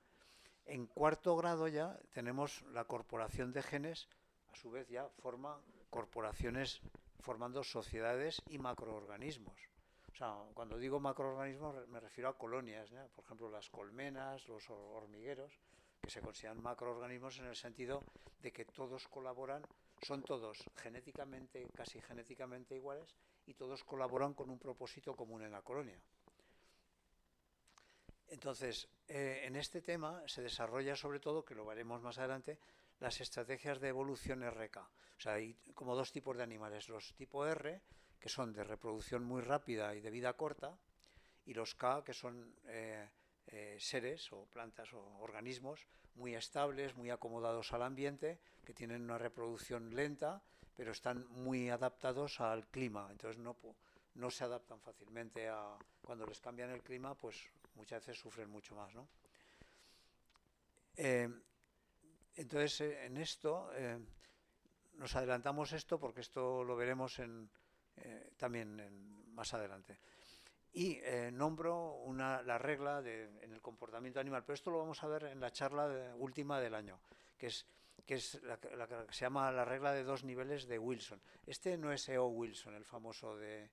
En cuarto grado ya tenemos la corporación de genes, a su vez ya forma corporaciones formando sociedades y macroorganismos. O sea, cuando digo macroorganismos me refiero a colonias, ¿no? Por ejemplo, las colmenas, los hormigueros, que se consideran macroorganismos en el sentido de que todos colaboran, son todos genéticamente, casi genéticamente iguales, y todos colaboran con un propósito común en la colonia. Entonces, en este tema se desarrolla sobre todo, que lo veremos más adelante, las estrategias de evolución RK. O sea, hay como 2 tipos de animales, los tipo R, que son de reproducción muy rápida y de vida corta, y los K, que son seres o plantas o organismos muy estables, muy acomodados al ambiente, que tienen una reproducción lenta, pero están muy adaptados al clima. Entonces no se adaptan fácilmente a cuando les cambian el clima, pues muchas veces sufren mucho más, ¿no? Eh, entonces, en esto nos adelantamos esto porque esto lo veremos también más adelante. Y nombro la regla en el comportamiento animal, pero esto lo vamos a ver en la charla última del año, que es la que se llama la regla de 2 niveles de Wilson. Este no es E.O. Wilson, el famoso de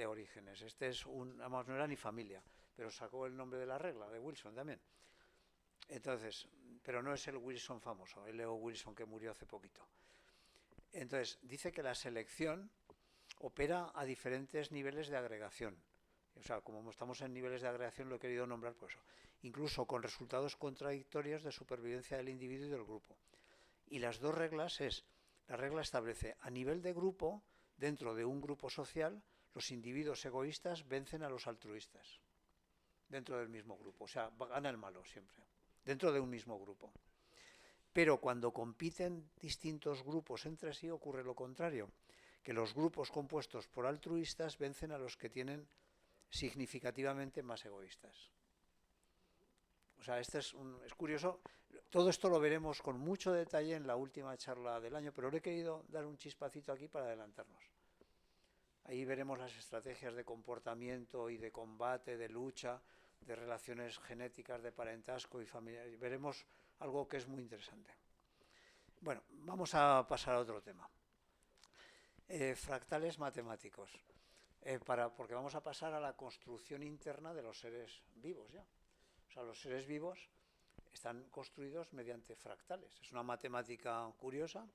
Orígenes. Este es además no era ni familia, pero sacó el nombre de la regla de Wilson también. Entonces, pero no es el Wilson famoso, el E.O. Wilson que murió hace poquito. Entonces, dice que la selección opera a diferentes niveles de agregación. O sea, como estamos en niveles de agregación, lo he querido nombrar por eso. Incluso con resultados contradictorios de supervivencia del individuo y del grupo. Y las 2 reglas la regla establece a nivel de grupo, dentro de un grupo social, los individuos egoístas vencen a los altruistas. Dentro del mismo grupo. O sea, gana el malo siempre. Dentro de un mismo grupo. Pero cuando compiten distintos grupos entre sí ocurre lo contrario, que los grupos compuestos por altruistas vencen a los que tienen significativamente más egoístas. O sea, es curioso. Todo esto lo veremos con mucho detalle en la última charla del año, pero le he querido dar un chispacito aquí para adelantarnos. Ahí veremos las estrategias de comportamiento y de combate, de lucha, de relaciones genéticas, de parentesco y familiar. Veremos algo que es muy interesante. Bueno, vamos a pasar a otro tema. Fractales matemáticos. Porque vamos a pasar a la construcción interna de los seres vivos ya. O sea, los seres vivos están construidos mediante fractales. Es una matemática curiosa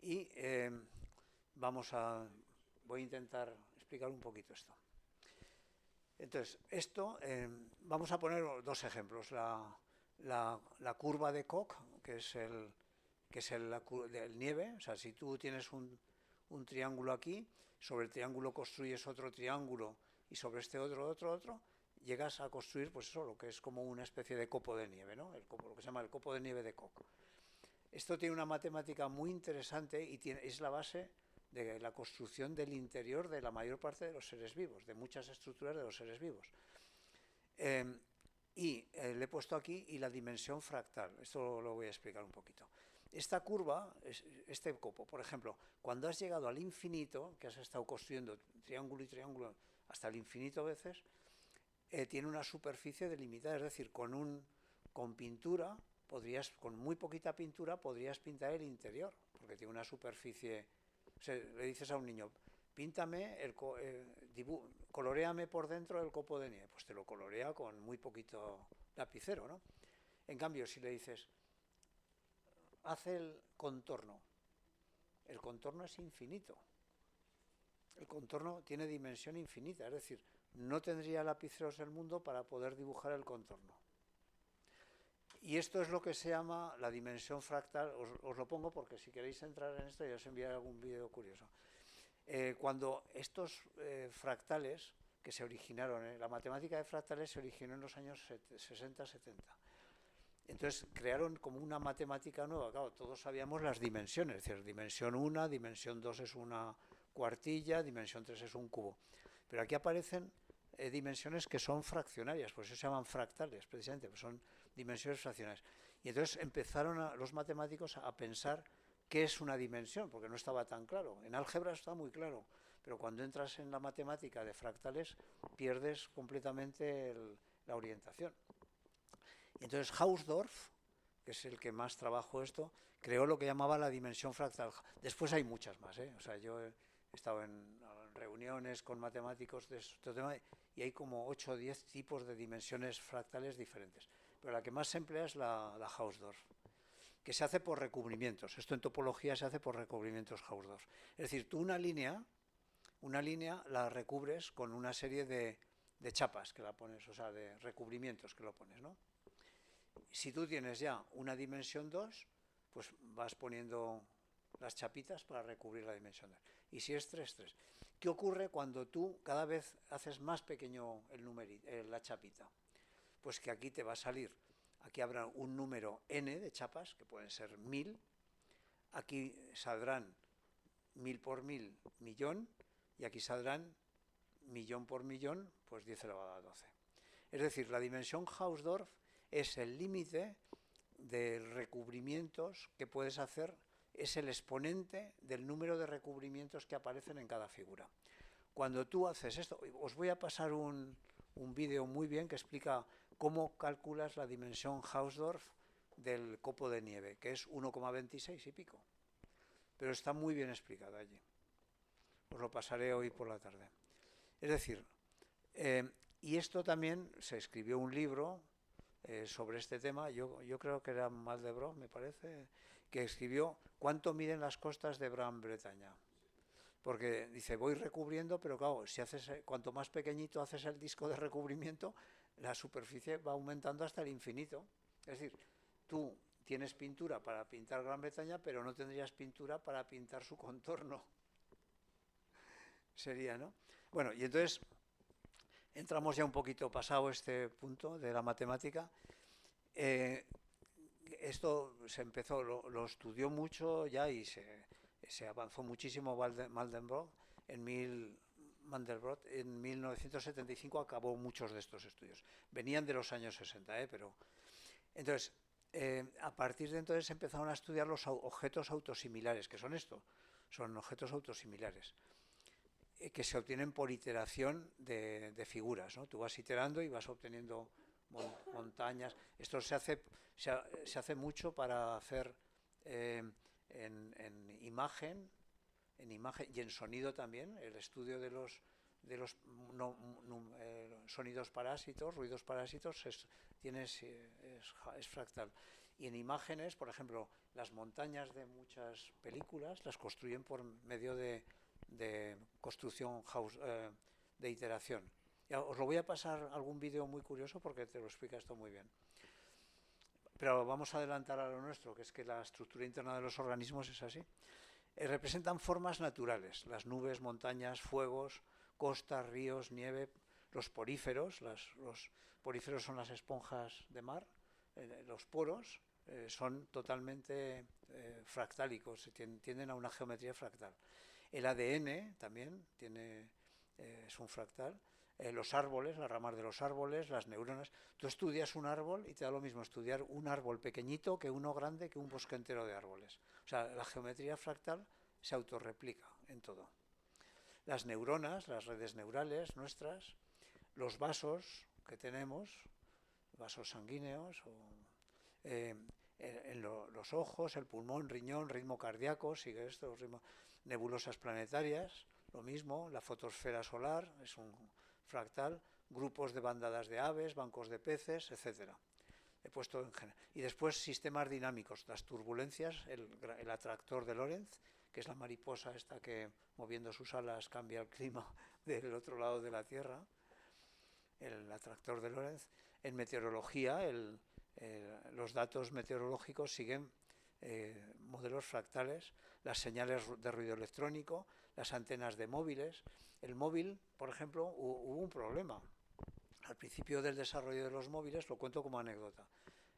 y voy a intentar explicar un poquito esto. Entonces, vamos a poner dos ejemplos. La curva de Koch, que es el nieve. O sea, si tú tienes un triángulo aquí, sobre el triángulo construyes otro triángulo y sobre este otro, llegas a construir, pues eso, lo que es como una especie de copo de nieve, ¿no? Lo que se llama el copo de nieve de Koch. Esto tiene una matemática muy interesante y es la base de la construcción del interior de la mayor parte de los seres vivos, de muchas estructuras de los seres vivos. Le he puesto aquí y la dimensión fractal. Esto lo voy a explicar un poquito. Esta curva, este copo, por ejemplo, cuando has llegado al infinito, que has estado construyendo triángulo y triángulo hasta el infinito veces, tiene una superficie delimitada, es decir, con pintura, con muy poquita pintura, podrías pintar el interior, porque tiene una superficie. O sea, le dices a un niño, píntame, coloréame por dentro el copo de nieve, pues te lo colorea con muy poquito lapicero, ¿no? En cambio, si le dices, haz el contorno es infinito. El contorno tiene dimensión infinita, es decir, no tendría lapiceros el mundo para poder dibujar el contorno. Y esto es lo que se llama la dimensión fractal. Os lo pongo porque si queréis entrar en esto ya os enviaré algún vídeo curioso. Cuando estos fractales que se originaron, la matemática de fractales se originó en los años 60-70. Entonces crearon como una matemática nueva. Claro, todos sabíamos las dimensiones, es decir, dimensión 1, dimensión 2 es una cuartilla, dimensión 3 es un cubo. Pero aquí aparecen dimensiones que son fraccionarias, por eso se llaman fractales, precisamente, pues son dimensiones fraccionarias. Y entonces empezaron los matemáticos a pensar qué es una dimensión, porque no estaba tan claro. En álgebra está muy claro, pero cuando entras en la matemática de fractales pierdes completamente la orientación. Y entonces Hausdorff, que es el que más trabajó esto, creó lo que llamaba la dimensión fractal. Después hay muchas más, ¿eh? O sea, yo he estado en reuniones con matemáticos de este tema y hay como 8 o 10 tipos de dimensiones fractales diferentes. Pero la que más se emplea es la Hausdorff, que se hace por recubrimientos. Esto en topología se hace por recubrimientos Hausdorff. Es decir, tú una línea la recubres con una serie de chapas que la pones, o sea, de recubrimientos que lo pones, ¿no? Si tú tienes ya una dimensión 2, pues vas poniendo las chapitas para recubrir la dimensión 2. Y si es 3, 3. ¿Qué ocurre cuando tú cada vez haces más pequeño la chapita? Pues que aquí te va a salir, aquí habrá un número n de chapas, que pueden ser 1000, aquí saldrán 1000 por 1000, millón, y aquí saldrán millón por millón, pues 10 elevado a 12. Es decir, la dimensión Hausdorff es el límite de recubrimientos que puedes hacer, es el exponente del número de recubrimientos que aparecen en cada figura. Cuando tú haces esto, os voy a pasar un vídeo muy bien que explica cómo calculas la dimensión Hausdorff del copo de nieve, que es 1,26 y pico. Pero está muy bien explicado allí. Os lo pasaré hoy por la tarde. Es decir, y esto también se escribió un libro sobre este tema, yo creo que era Mandelbrot, me parece, que escribió ¿Cuánto miden las costas de Gran Bretaña? Porque dice, voy recubriendo, pero claro, cuanto más pequeñito haces el disco de recubrimiento, la superficie va aumentando hasta el infinito. Es decir, tú tienes pintura para pintar Gran Bretaña, pero no tendrías pintura para pintar su contorno. Sería, ¿no? Bueno, y entonces entramos ya un poquito pasado este punto de la matemática. Esto se empezó, lo estudió mucho ya y se avanzó muchísimo Mandelbrot. Mandelbrot en 1975 acabó muchos de estos estudios. Venían de los años 60, pero... Entonces, a partir de entonces empezaron a estudiar los objetos autosimilares, que son estos, son objetos autosimilares. que se obtienen por iteración de figuras, ¿no? Tú vas iterando y vas obteniendo montañas. Esto se hace mucho para hacer en imagen y en sonido también, el estudio de los sonidos parásitos, ruidos parásitos, es fractal. Y en imágenes, por ejemplo, las montañas de muchas películas las construyen por medio de construcción de iteración. Ya, os lo voy a pasar algún vídeo muy curioso porque te lo explica esto muy bien. Pero vamos a adelantar a lo nuestro, que es que la estructura interna de los organismos es así. Representan formas naturales, las nubes, montañas, fuegos, costas, ríos, nieve, los poríferos. Los poríferos son las esponjas de mar, los poros son totalmente fractálicos, tienden a una geometría fractal. El ADN también es un fractal. Los árboles, las ramas de los árboles, las neuronas. Tú estudias un árbol y te da lo mismo estudiar un árbol pequeñito que uno grande que un bosque entero de árboles. O sea, la geometría fractal se autorreplica en todo. Las neuronas, las redes neurales nuestras, los vasos que tenemos, vasos sanguíneos, los ojos, el pulmón, riñón, ritmo cardíaco, sigue esto, nebulosas planetarias, lo mismo, la fotosfera solar es un fractal, grupos de bandadas de aves, bancos de peces, etcétera. He puesto en general. Y después sistemas dinámicos, las turbulencias, el atractor de Lorentz, que es la mariposa esta que moviendo sus alas cambia el clima del otro lado de la Tierra, el atractor de Lorentz. En meteorología, los datos meteorológicos siguen modelos fractales, las señales de ruido electrónico, las antenas de móviles. El móvil, por ejemplo, hubo un problema. Al principio del desarrollo de los móviles, lo cuento como anécdota,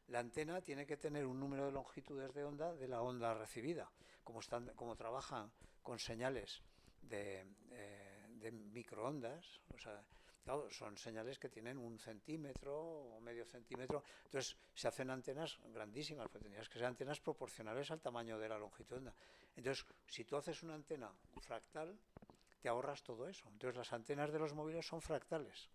la antena tiene que tener un número de longitudes de onda de la onda recibida. Como trabajan con señales de microondas, o sea, claro, son señales que tienen 1 centímetro o medio centímetro, entonces se hacen antenas grandísimas, pues tendrías que ser antenas proporcionales al tamaño de la longitud de onda. Entonces, si tú haces una antena fractal, te ahorras todo eso. Entonces, las antenas de los móviles son fractales.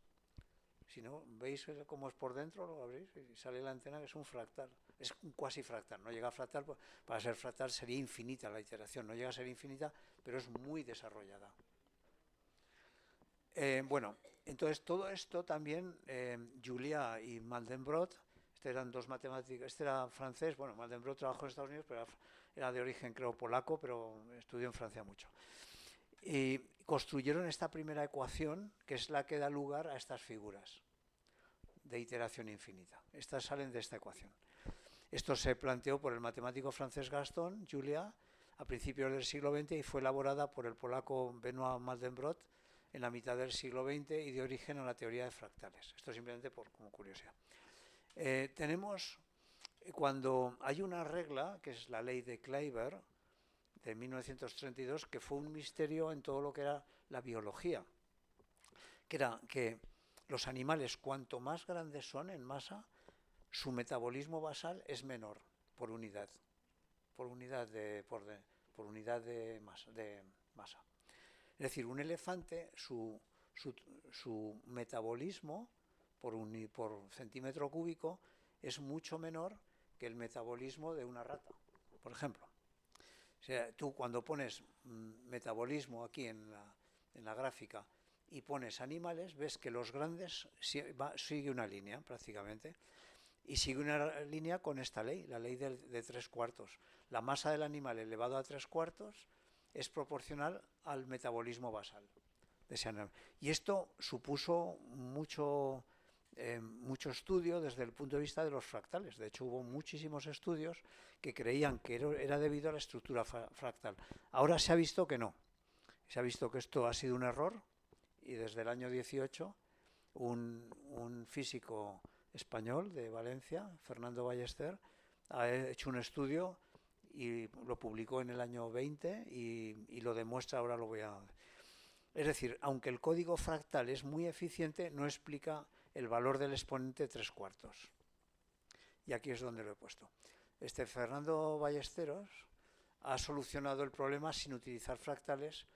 Si no, veis cómo es por dentro, lo abrís y sale la antena, que es un fractal. Es un cuasi fractal, no llega a fractal, para ser fractal sería infinita la iteración, no llega a ser infinita, pero es muy desarrollada. Bueno, entonces todo esto también, Julia y Mandelbrot, eran dos matemáticos, este era francés, bueno, Mandelbrot trabajó en Estados Unidos, pero era de origen creo polaco, pero estudió en Francia mucho. Y construyeron esta primera ecuación, que es la que da lugar a estas figuras de iteración infinita. Estas salen de esta ecuación. Esto se planteó por el matemático francés Gaston Julia a principios del siglo XX y fue elaborada por el polaco Benoit Mandelbrot en la mitad del siglo XX y dio origen a la teoría de fractales. Esto simplemente como curiosidad. Tenemos, cuando hay una regla, que es la ley de Kleiber, de 1932, que fue un misterio en todo lo que era la biología, que era que los animales, cuanto más grandes son en masa, su metabolismo basal es menor por unidad de masa. Es decir, un elefante, su metabolismo por centímetro cúbico es mucho menor que el metabolismo de una rata, por ejemplo. O sea, tú cuando pones metabolismo aquí en la gráfica y pones animales, ves que los grandes sigue una línea prácticamente, y sigue una línea con esta ley, la ley de 3/4. La masa del animal elevado a 3/4 es proporcional al metabolismo basal de ese animal. Y esto supuso mucho estudio desde el punto de vista de los fractales. De hecho, hubo muchísimos estudios que creían que era debido a la estructura fractal. Ahora se ha visto que no. Se ha visto que esto ha sido un error y desde el año 18 un físico español de Valencia, Fernando Ballester, ha hecho un estudio y lo publicó en el año 20 y lo demuestra, ahora lo voy a... Es decir, aunque el código fractal es muy eficiente, no explica el valor del exponente 3/4. Y aquí es donde lo he puesto. Fernando Ballesteros ha solucionado el problema sin utilizar fractales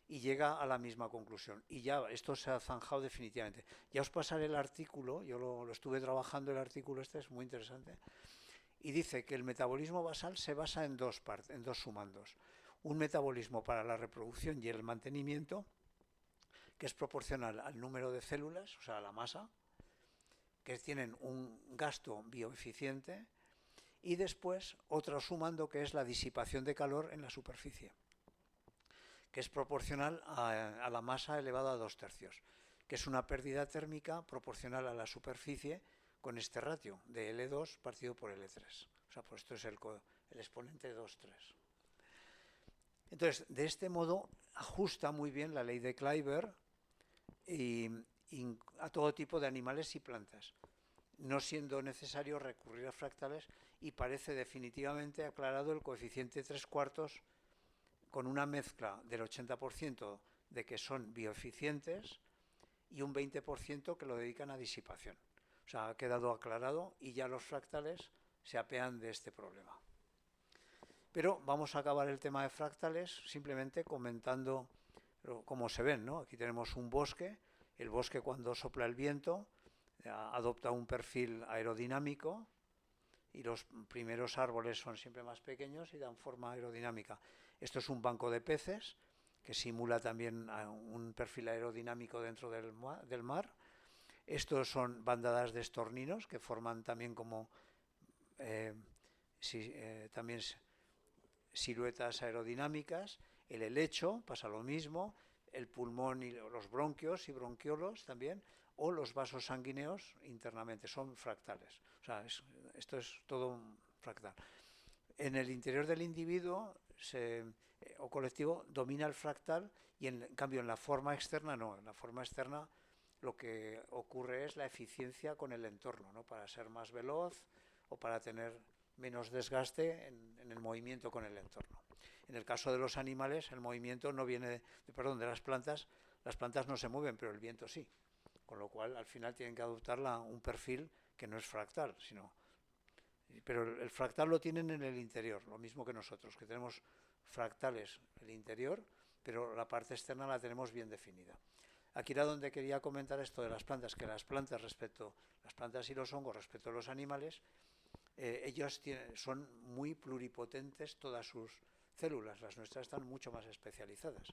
y llega a la misma conclusión. Y ya esto se ha zanjado definitivamente. Ya os pasaré el artículo, yo lo estuve trabajando, el artículo este es muy interesante, y dice que el metabolismo basal se basa en dos sumandos. Un metabolismo para la reproducción y el mantenimiento, que es proporcional al número de células, o sea, a la masa, que tienen un gasto bioeficiente, y después otro sumando que es la disipación de calor en la superficie, que es proporcional a la masa elevada a 2/3, que es una pérdida térmica proporcional a la superficie con este ratio de L2 partido por L3. O sea, pues esto es el exponente 2,3. Entonces, de este modo ajusta muy bien la ley de Kleiber a todo tipo de animales y plantas, no siendo necesario recurrir a fractales, y parece definitivamente aclarado el coeficiente 3/4 con una mezcla del 80% de que son bioeficientes y un 20% que lo dedican a disipación. O sea, ha quedado aclarado y ya los fractales se apean de este problema. Pero vamos a acabar el tema de fractales simplemente comentando cómo se ven, ¿no? Aquí tenemos un bosque. El bosque, cuando sopla el viento, adopta un perfil aerodinámico, y los primeros árboles son siempre más pequeños y dan forma aerodinámica. Esto es un banco de peces que simula también un perfil aerodinámico dentro del mar. Estos son bandadas de estorninos que forman también como también siluetas aerodinámicas. El helecho pasa lo mismo, el pulmón y los bronquios y bronquiolos también, o los vasos sanguíneos internamente, son fractales. O sea, esto es todo un fractal. En el interior del individuo o colectivo domina el fractal, y en cambio en la forma externa no. En la forma externa lo que ocurre es la eficiencia con el entorno, ¿no? Para ser más veloz o para tener menos desgaste en el movimiento con el entorno. En el caso de los animales, el movimiento no viene de las plantas no se mueven, pero el viento sí. Con lo cual, al final tienen que adoptar un perfil que no es fractal, pero el fractal lo tienen en el interior, lo mismo que nosotros, que tenemos fractales en el interior, pero la parte externa la tenemos bien definida. Aquí era donde quería comentar esto de las plantas, que las plantas y los hongos respecto a los animales, ellos son muy pluripotentes todas sus células. Las nuestras están mucho más especializadas.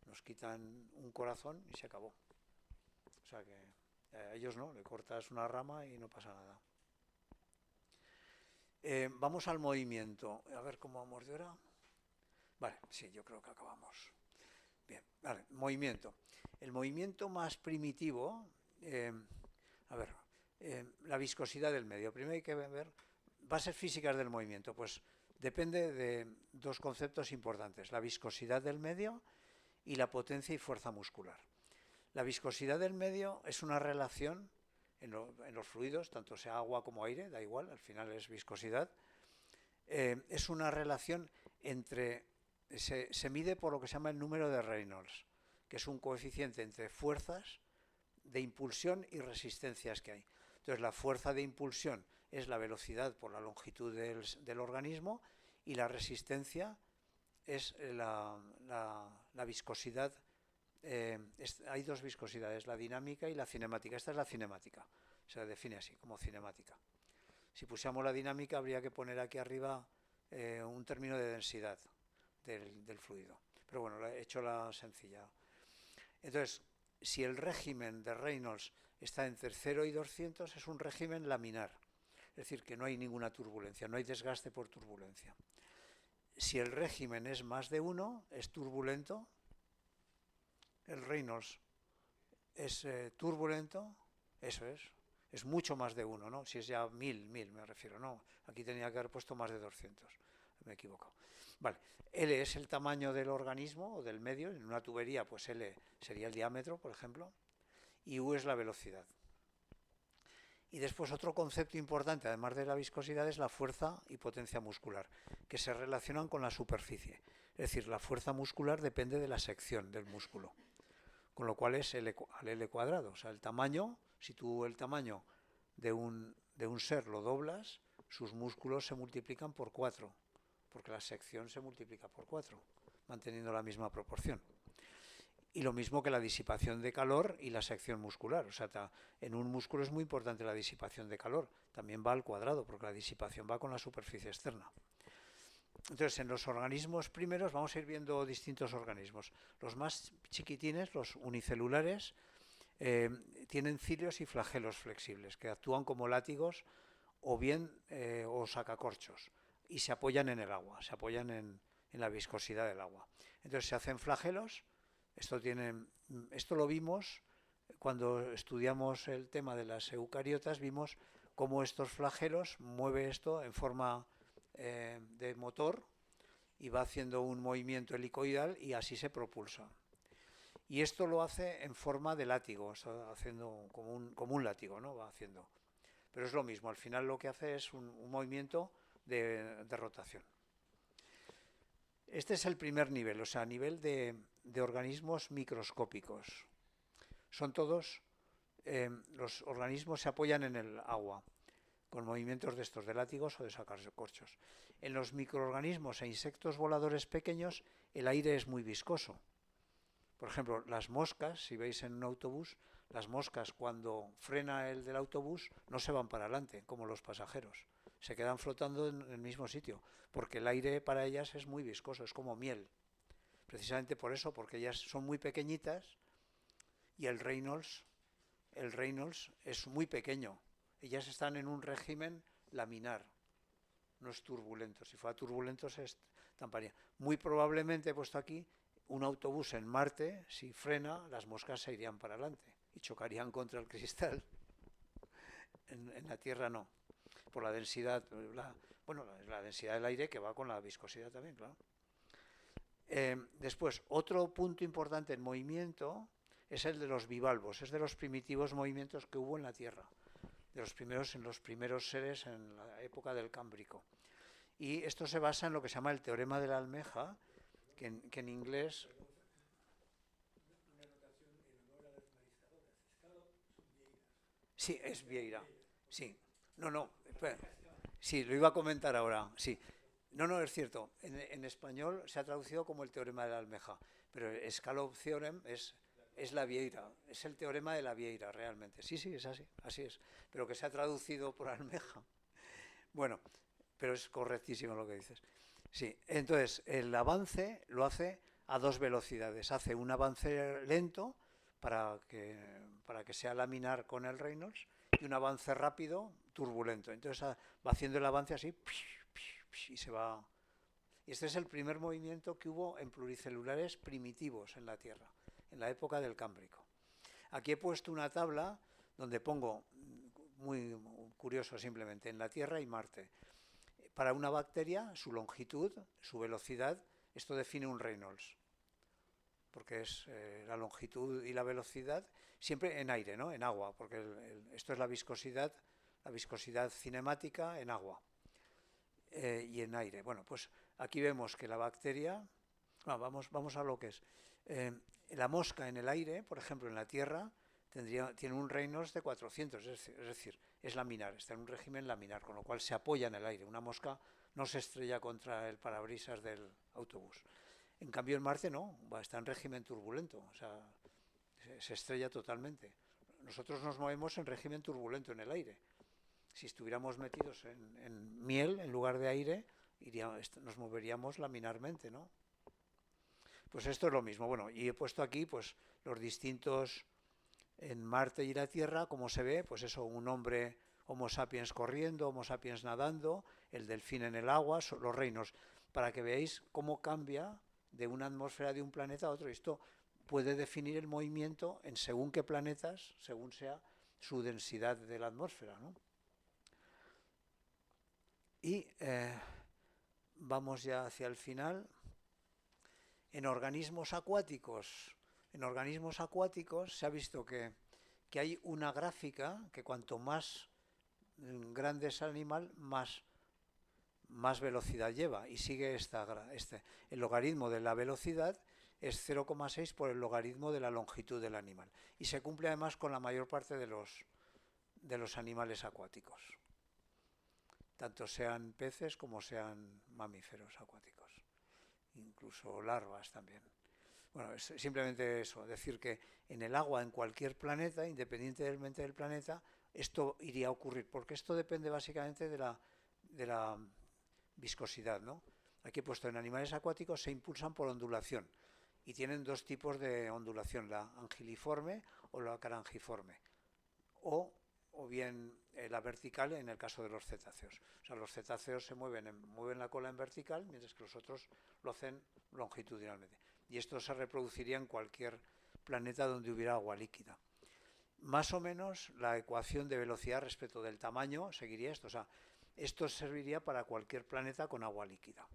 Nos quitan un corazón y se acabó. O sea que a ellos no, le cortas una rama y no pasa nada. Vamos al movimiento. A ver cómo vamos de hora. Vale, sí, yo creo que acabamos. Bien, vale, movimiento. El movimiento más primitivo, la viscosidad del medio. Primero hay que ver bases físicas del movimiento. Pues depende de dos conceptos importantes: la viscosidad del medio y la potencia y fuerza muscular. La viscosidad del medio es una relación en los fluidos, tanto sea agua como aire, da igual, al final es viscosidad. Es una relación se mide por lo que se llama el número de Reynolds, que es un coeficiente entre fuerzas de impulsión y resistencias que hay. Entonces, la fuerza de impulsión es la velocidad por la longitud del organismo, y la resistencia es la viscosidad. Hay dos viscosidades, la dinámica y la cinemática. Esta es la cinemática, se define así, como cinemática. Si pusiéramos la dinámica, habría que poner aquí arriba un término de densidad del fluido. Pero bueno, he hecho la sencilla. Entonces, si el régimen de Reynolds está entre 0 y 200, es un régimen laminar. Es decir, que no hay ninguna turbulencia, no hay desgaste por turbulencia. Si el régimen es más de 1, es turbulento. El Reynolds es turbulento, eso es mucho más de 1, ¿no? Si es ya 1000 me refiero, no, aquí tenía que haber puesto más de 200, me he equivocado. Vale, L es el tamaño del organismo o del medio. En una tubería, pues L sería el diámetro, por ejemplo, y U es la velocidad. Y después otro concepto importante, además de la viscosidad, es la fuerza y potencia muscular, que se relacionan con la superficie. Es decir, la fuerza muscular depende de la sección del músculo, con lo cual es al L cuadrado. O sea, el tamaño, si tú el tamaño de un ser lo doblas, sus músculos se multiplican por 4, porque la sección se multiplica por 4, manteniendo la misma proporción. Y lo mismo que la disipación de calor y la sección muscular. O sea, en un músculo es muy importante la disipación de calor. También va al cuadrado, porque la disipación va con la superficie externa. Entonces, en los organismos primeros vamos a ir viendo distintos organismos. Los más chiquitines, los unicelulares, tienen cilios y flagelos flexibles, que actúan como látigos o bien o sacacorchos, y se apoyan en el agua, se apoyan en la viscosidad del agua. Entonces se hacen flagelos. Esto lo vimos cuando estudiamos el tema de las eucariotas, vimos cómo estos flagelos mueve esto en forma de motor y va haciendo un movimiento helicoidal y así se propulsa. Y esto lo hace en forma de látigo, está haciendo como un látigo, ¿no? Va haciendo. Pero es lo mismo, al final lo que hace es un movimiento de rotación. Este es el primer nivel, o sea, a nivel de organismos microscópicos. Son todos, los organismos se apoyan en el agua, con movimientos de estos, de látigos o de sacacorchos. En los microorganismos e insectos voladores pequeños, el aire es muy viscoso. Por ejemplo, las moscas, si veis en un autobús, las moscas cuando frena el del autobús no se van para adelante, como los pasajeros. Se quedan flotando en el mismo sitio, porque el aire para ellas es muy viscoso, es como miel. Precisamente por eso, porque ellas son muy pequeñitas y el Reynolds es muy pequeño. Ellas están en un régimen laminar, no es turbulento. Si fuera turbulento se estamparía. Muy probablemente he puesto aquí un autobús en Marte, si frena, las moscas se irían para adelante y chocarían contra el cristal. En la Tierra no, por la densidad, la densidad del aire que va con la viscosidad también, claro. Después, otro punto importante en movimiento es el de los bivalvos, es de los primitivos movimientos que hubo en la Tierra, en los primeros seres en la época del Cámbrico. Y esto se basa en lo que se llama el teorema de la almeja, que en inglés... Una anotación en honor a las mariscadoras. Escalo son vieiras. Sí, es vieira. Sí. No, espera. Sí, lo iba a comentar ahora. Sí. No, es cierto. En español se ha traducido como el teorema de la almeja, pero el Scallop Theorem es la vieira, es el teorema de la vieira realmente. Sí, es así es. Pero que se ha traducido por almeja. Bueno, pero es correctísimo lo que dices. Sí, entonces el avance lo hace a dos velocidades. Hace un avance lento para que sea laminar con el Reynolds y un avance rápido turbulento. Entonces va haciendo el avance así y se va. Y este es el primer movimiento que hubo en pluricelulares primitivos en la Tierra, en la época del Cámbrico. Aquí he puesto una tabla donde pongo, muy curioso simplemente, en la Tierra y Marte. Para una bacteria, su longitud, su velocidad, esto define un Reynolds, porque es la longitud y la velocidad, siempre en aire, ¿no? En agua, porque esto es la viscosidad cinemática en agua y en aire. Bueno, pues aquí vemos que la bacteria, vamos a lo que es. La mosca en el aire, por ejemplo, en la Tierra, tiene un Reynolds de 400, es decir, es laminar, está en un régimen laminar, con lo cual se apoya en el aire. Una mosca no se estrella contra el parabrisas del autobús. En cambio en Marte no, está en régimen turbulento, o sea, se estrella totalmente. Nosotros nos movemos en régimen turbulento en el aire. Si estuviéramos metidos en miel en lugar de aire, nos moveríamos laminarmente, ¿no? Pues esto es lo mismo. Bueno, y he puesto aquí pues los distintos en Marte y la Tierra, como se ve, pues eso, un hombre Homo sapiens corriendo, Homo sapiens nadando, el delfín en el agua, los reinos, para que veáis cómo cambia de una atmósfera de un planeta a otro. Esto puede definir el movimiento en según qué planetas, según sea su densidad de la atmósfera, ¿no? Y vamos ya hacia el final. En organismos acuáticos se ha visto que hay una gráfica que cuanto más grande es el animal, más velocidad lleva, y sigue el logaritmo de la velocidad es 0,6 por el logaritmo de la longitud del animal, y se cumple además con la mayor parte de los animales acuáticos, tanto sean peces como sean mamíferos acuáticos, incluso larvas también. Bueno, es simplemente eso, decir que en el agua, en cualquier planeta, independientemente del planeta, esto iría a ocurrir, porque esto depende básicamente de la viscosidad, ¿no? Aquí he puesto en animales acuáticos se impulsan por ondulación y tienen dos tipos de ondulación, la angiliforme o la carangiforme, o bien la vertical en el caso de los cetáceos. O sea, los cetáceos se mueven la cola en vertical, mientras que los otros lo hacen longitudinalmente. Y esto se reproduciría en cualquier planeta donde hubiera agua líquida. Más o menos la ecuación de velocidad respecto del tamaño seguiría esto. O sea, esto serviría para cualquier planeta con agua líquida.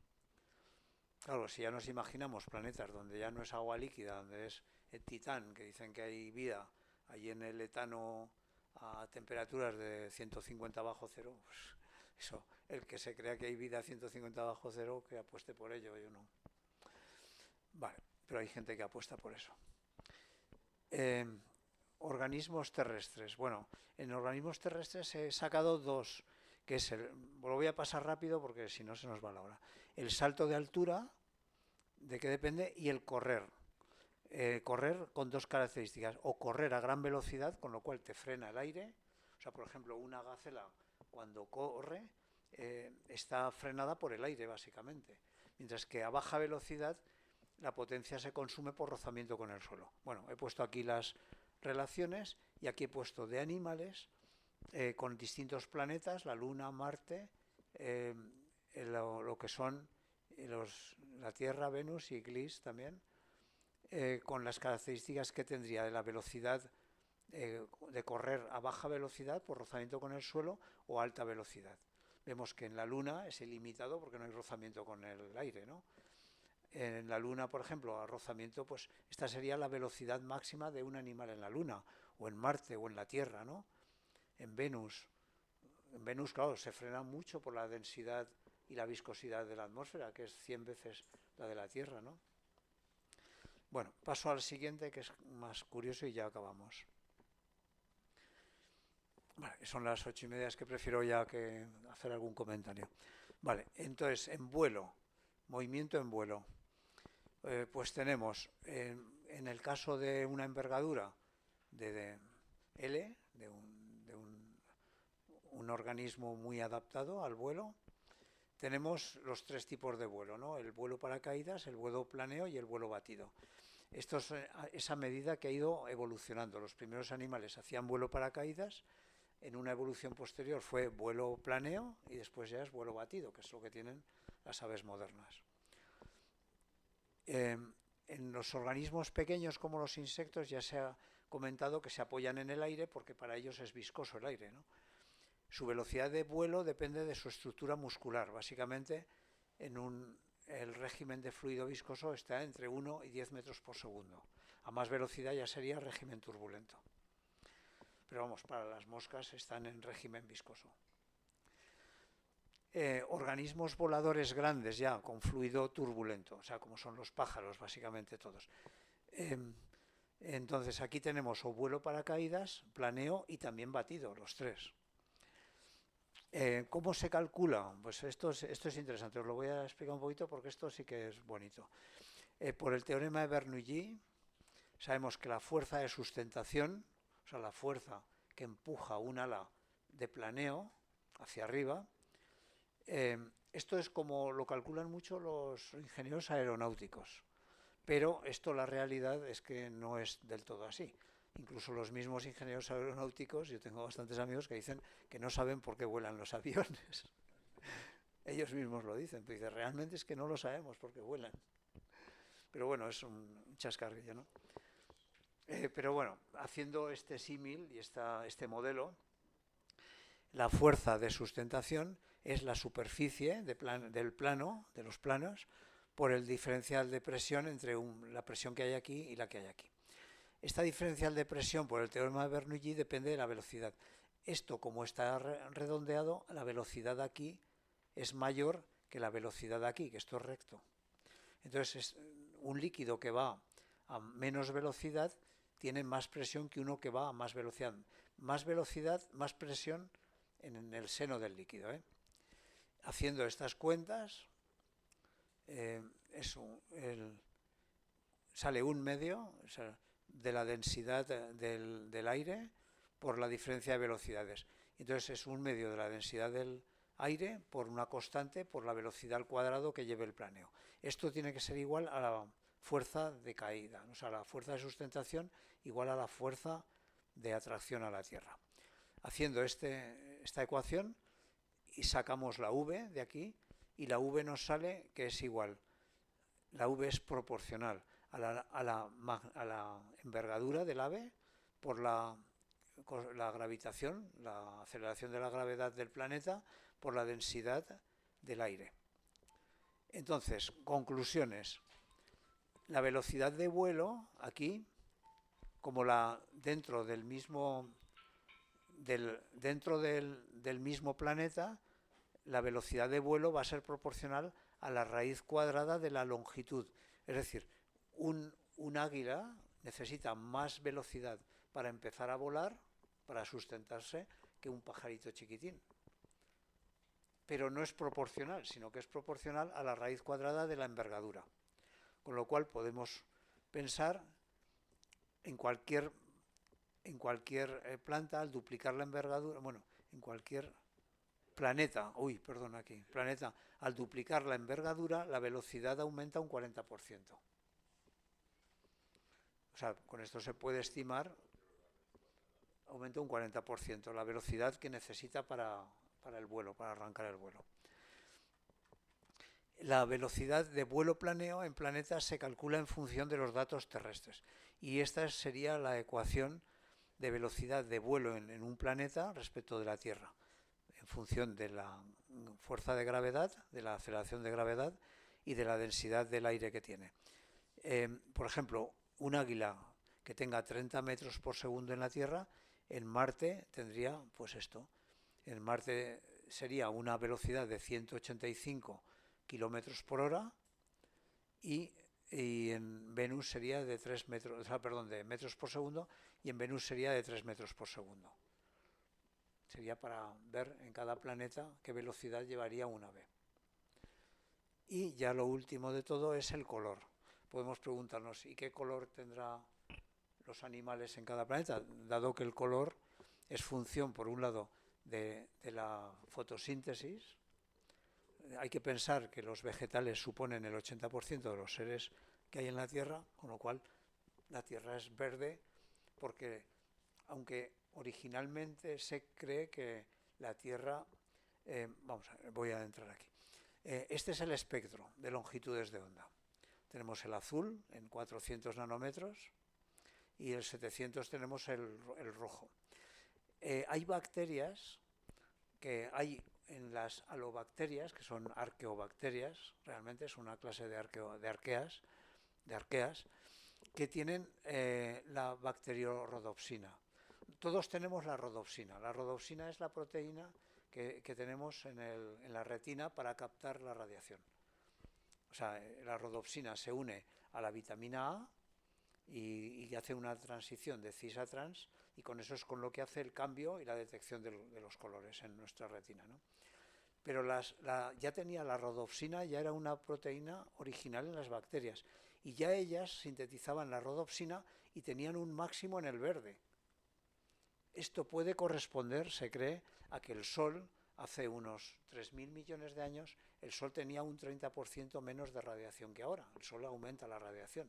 Claro, si ya nos imaginamos planetas donde ya no es agua líquida, donde es el Titán, que dicen que hay vida allí en el etano a temperaturas de 150 bajo cero, pues eso, el que se crea que hay vida a 150 bajo cero, que apueste por ello, yo no. Vale, pero hay gente que apuesta por eso. Organismos terrestres. Bueno, en organismos terrestres he sacado dos, que es lo voy a pasar rápido porque si no se nos va la hora. El salto de altura, ¿de qué depende? Y el correr. Correr con dos características, o correr a gran velocidad, con lo cual te frena el aire. O sea, por ejemplo, una gacela cuando corre está frenada por el aire, básicamente. Mientras que a baja velocidad la potencia se consume por rozamiento con el suelo. Bueno, he puesto aquí las relaciones y aquí he puesto de animales con distintos planetas, la Luna, Marte, lo que son la Tierra, Venus y Gliese también, con las características que tendría de la velocidad de correr a baja velocidad por rozamiento con el suelo o alta velocidad. Vemos que en la Luna es ilimitado porque no hay rozamiento con el aire, ¿no? En la Luna, por ejemplo, a rozamiento, pues esta sería la velocidad máxima de un animal en la Luna, o en Marte, o en la Tierra, ¿no? En Venus, claro, se frena mucho por la densidad y la viscosidad de la atmósfera, que es 100 veces la de la Tierra, ¿no? Bueno, paso al siguiente, que es más curioso y ya acabamos. Vale, son las 8:30, es que prefiero ya que hacer algún comentario. Vale, entonces, en vuelo, movimiento en vuelo. Pues tenemos, en el caso de una envergadura de L, de un organismo muy adaptado al vuelo, tenemos los tres tipos de vuelo, ¿no? El vuelo paracaídas, el vuelo planeo y el vuelo batido. Esto es esa medida que ha ido evolucionando. Los primeros animales hacían vuelo paracaídas, en una evolución posterior fue vuelo planeo y después ya es vuelo batido, que es lo que tienen las aves modernas. En los organismos pequeños como los insectos ya se ha comentado que se apoyan en el aire porque para ellos es viscoso el aire, ¿no? Su velocidad de vuelo depende de su estructura muscular. Básicamente, el régimen de fluido viscoso está entre 1 y 10 metros por segundo. A más velocidad ya sería régimen turbulento. Pero vamos, para las moscas están en régimen viscoso. Organismos voladores grandes ya, con fluido turbulento, o sea, como son los pájaros, básicamente todos. Entonces, aquí tenemos o vuelo paracaídas, planeo y también batido, los tres. ¿Cómo se calcula? Pues esto es interesante, os lo voy a explicar un poquito porque esto sí que es bonito. Por el teorema de Bernoulli, sabemos que la fuerza de sustentación, o sea, la fuerza que empuja un ala de planeo hacia arriba, esto es como lo calculan mucho los ingenieros aeronáuticos, pero esto la realidad es que no es del todo así. Incluso los mismos ingenieros aeronáuticos, yo tengo bastantes amigos que dicen que no saben por qué vuelan los aviones. Ellos mismos lo dicen, pero dicen, realmente es que no lo sabemos por qué vuelan. Pero bueno, es un chascarrillo, ¿no? Pero bueno, haciendo este símil y este modelo, la fuerza de sustentación es la superficie del plano, de los planos, por el diferencial de presión entre la presión que hay aquí y la que hay aquí. Esta diferencial de presión por el teorema de Bernoulli depende de la velocidad. Esto, como está redondeado, la velocidad aquí es mayor que la velocidad aquí, que esto es recto. Entonces, es un líquido que va a menos velocidad tiene más presión que uno que va a más velocidad. Más velocidad, más presión en el seno del líquido. Haciendo estas cuentas, sale un medio, o sea, de la densidad del aire por la diferencia de velocidades. Entonces es un medio de la densidad del aire por una constante por la velocidad al cuadrado que lleve el planeo. Esto tiene que ser igual a la fuerza de caída, o sea, la fuerza de sustentación igual a la fuerza de atracción a la Tierra. Haciendo esta ecuación y sacamos la V de aquí y la V nos sale que es igual, la V es proporcional a la envergadura del ave por la gravitación, la aceleración de la gravedad del planeta por la densidad del aire. Entonces, conclusiones. La velocidad de vuelo aquí, como dentro del mismo planeta, la velocidad de vuelo va a ser proporcional a la raíz cuadrada de la longitud. Es decir, un águila necesita más velocidad para empezar a volar, para sustentarse, que un pajarito chiquitín. Pero no es proporcional, sino que es proporcional a la raíz cuadrada de la envergadura. Con lo cual podemos pensar en cualquier planta, al duplicar la envergadura, bueno, en cualquier planeta, al duplicar la envergadura, la velocidad aumenta un 40%. O sea, con esto se puede estimar, aumenta un 40% la velocidad que necesita para el vuelo, para arrancar el vuelo. La velocidad de vuelo planeo en planetas se calcula en función de los datos terrestres. Y esta sería la ecuación de velocidad de vuelo en un planeta respecto de la Tierra, en función de la fuerza de gravedad, de la aceleración de gravedad y de la densidad del aire que tiene. Por ejemplo, un águila que tenga 30 metros por segundo en la Tierra, en Marte tendría pues esto. En Marte sería una velocidad de 185 kilómetros por hora y en Venus sería de 3 metros, o sea, perdón, de metros por segundo, y en Venus sería de 3 metros por segundo. Sería para ver en cada planeta qué velocidad llevaría un ave. Y ya lo último de todo es el color. Podemos preguntarnos, ¿y qué color tendrá los animales en cada planeta? Dado que el color es función, por un lado, de la fotosíntesis. Hay que pensar que los vegetales suponen el 80% de los seres que hay en la Tierra, con lo cual la Tierra es verde, porque aunque originalmente se cree que la Tierra, voy a entrar aquí. Este es el espectro de longitudes de onda. Tenemos el azul en 400 nanómetros y el 700 tenemos el rojo. Hay bacterias que hay en las halobacterias, que son arqueobacterias, realmente es una clase de arqueas, que tienen la bacteriorhodopsina. Todos tenemos la rodopsina. La rodopsina es la proteína que tenemos en la retina para captar la radiación. O sea, la rodopsina se une a la vitamina A y hace una transición de cis a trans, y con eso es con lo que hace el cambio y la detección de los colores en nuestra retina, ¿no? Pero ya tenía la rodopsina, ya era una proteína original en las bacterias, y ya ellas sintetizaban la rodopsina y tenían un máximo en el verde. Esto puede corresponder, se cree, a que el Sol, hace unos 3.000 millones de años, el Sol tenía un 30% menos de radiación que ahora. El Sol aumenta la radiación,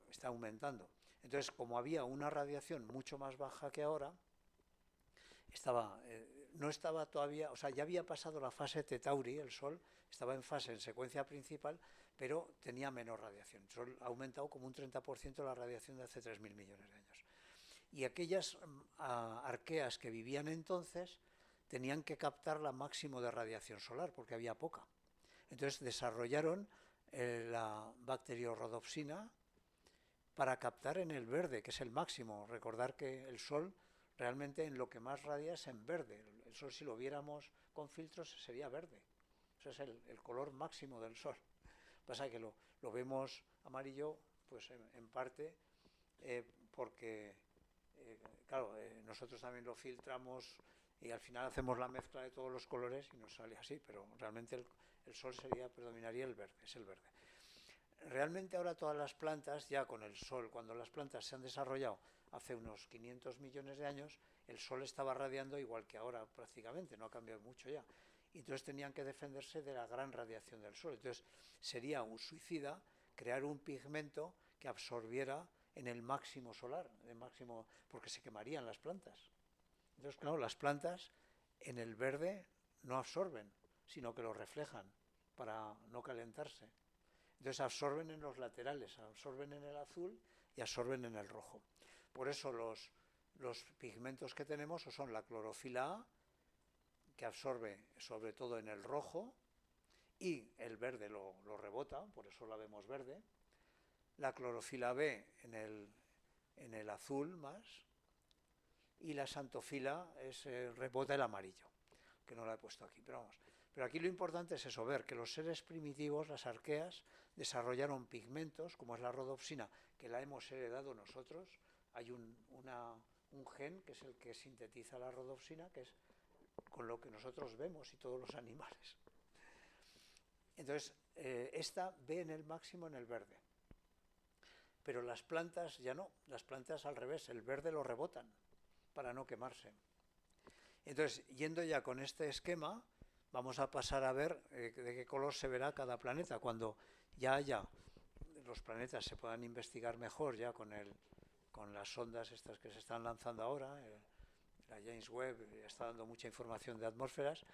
está aumentando. Entonces, como había una radiación mucho más baja que ahora, no estaba todavía, o sea, ya había pasado la fase T-Tauri, el Sol estaba en secuencia principal, pero tenía menos radiación. El Sol ha aumentado como un 30% la radiación de hace 3.000 millones de años. Y aquellas arqueas que vivían entonces tenían que captar la máximo de radiación solar, porque había poca. Entonces desarrollaron la bacteriorhodopsina para captar en el verde, que es el máximo. Recordar que el Sol realmente en lo que más radia es en verde. El Sol, si lo viéramos con filtros, sería verde. Ese es el color máximo del Sol. Pasa que lo vemos amarillo, pues en parte porque, claro, nosotros también lo filtramos y al final hacemos la mezcla de todos los colores y nos sale así, pero realmente el Sol predominaría el verde, es el verde. realmente ahora todas las plantas, ya con el sol, cuando las plantas se han desarrollado hace unos 500 millones de años, el sol estaba radiando igual que ahora prácticamente, no ha cambiado mucho ya. Y entonces tenían que defenderse de la gran radiación del sol. Entonces sería un suicida crear un pigmento que absorbiera en el máximo solar, porque se quemarían las plantas. Entonces, claro, las plantas en el verde no absorben, sino que lo reflejan para no calentarse. Entonces absorben en los laterales, absorben en el azul y absorben en el rojo. Por eso los pigmentos que tenemos son la clorofila A, que absorbe sobre todo en el rojo, y el verde lo rebota, por eso la vemos verde. La clorofila B en el azul más, y la xantofila rebota el amarillo, que no la he puesto aquí, pero vamos. Pero aquí lo importante es eso, ver que los seres primitivos, las arqueas, desarrollaron pigmentos, como es la rodopsina, que la hemos heredado nosotros. Hay un gen que es el que sintetiza la rodopsina, que es con lo que nosotros vemos y todos los animales. Entonces, esta ve en el máximo en el verde. Pero las plantas ya no, las plantas al revés, el verde lo rebotan para no quemarse. Entonces, yendo ya con este esquema, vamos a pasar a ver de qué color se verá cada planeta. Cuando ya haya los planetas se puedan investigar mejor ya con las sondas estas que se están lanzando ahora, la James Webb está dando mucha información de atmósferas.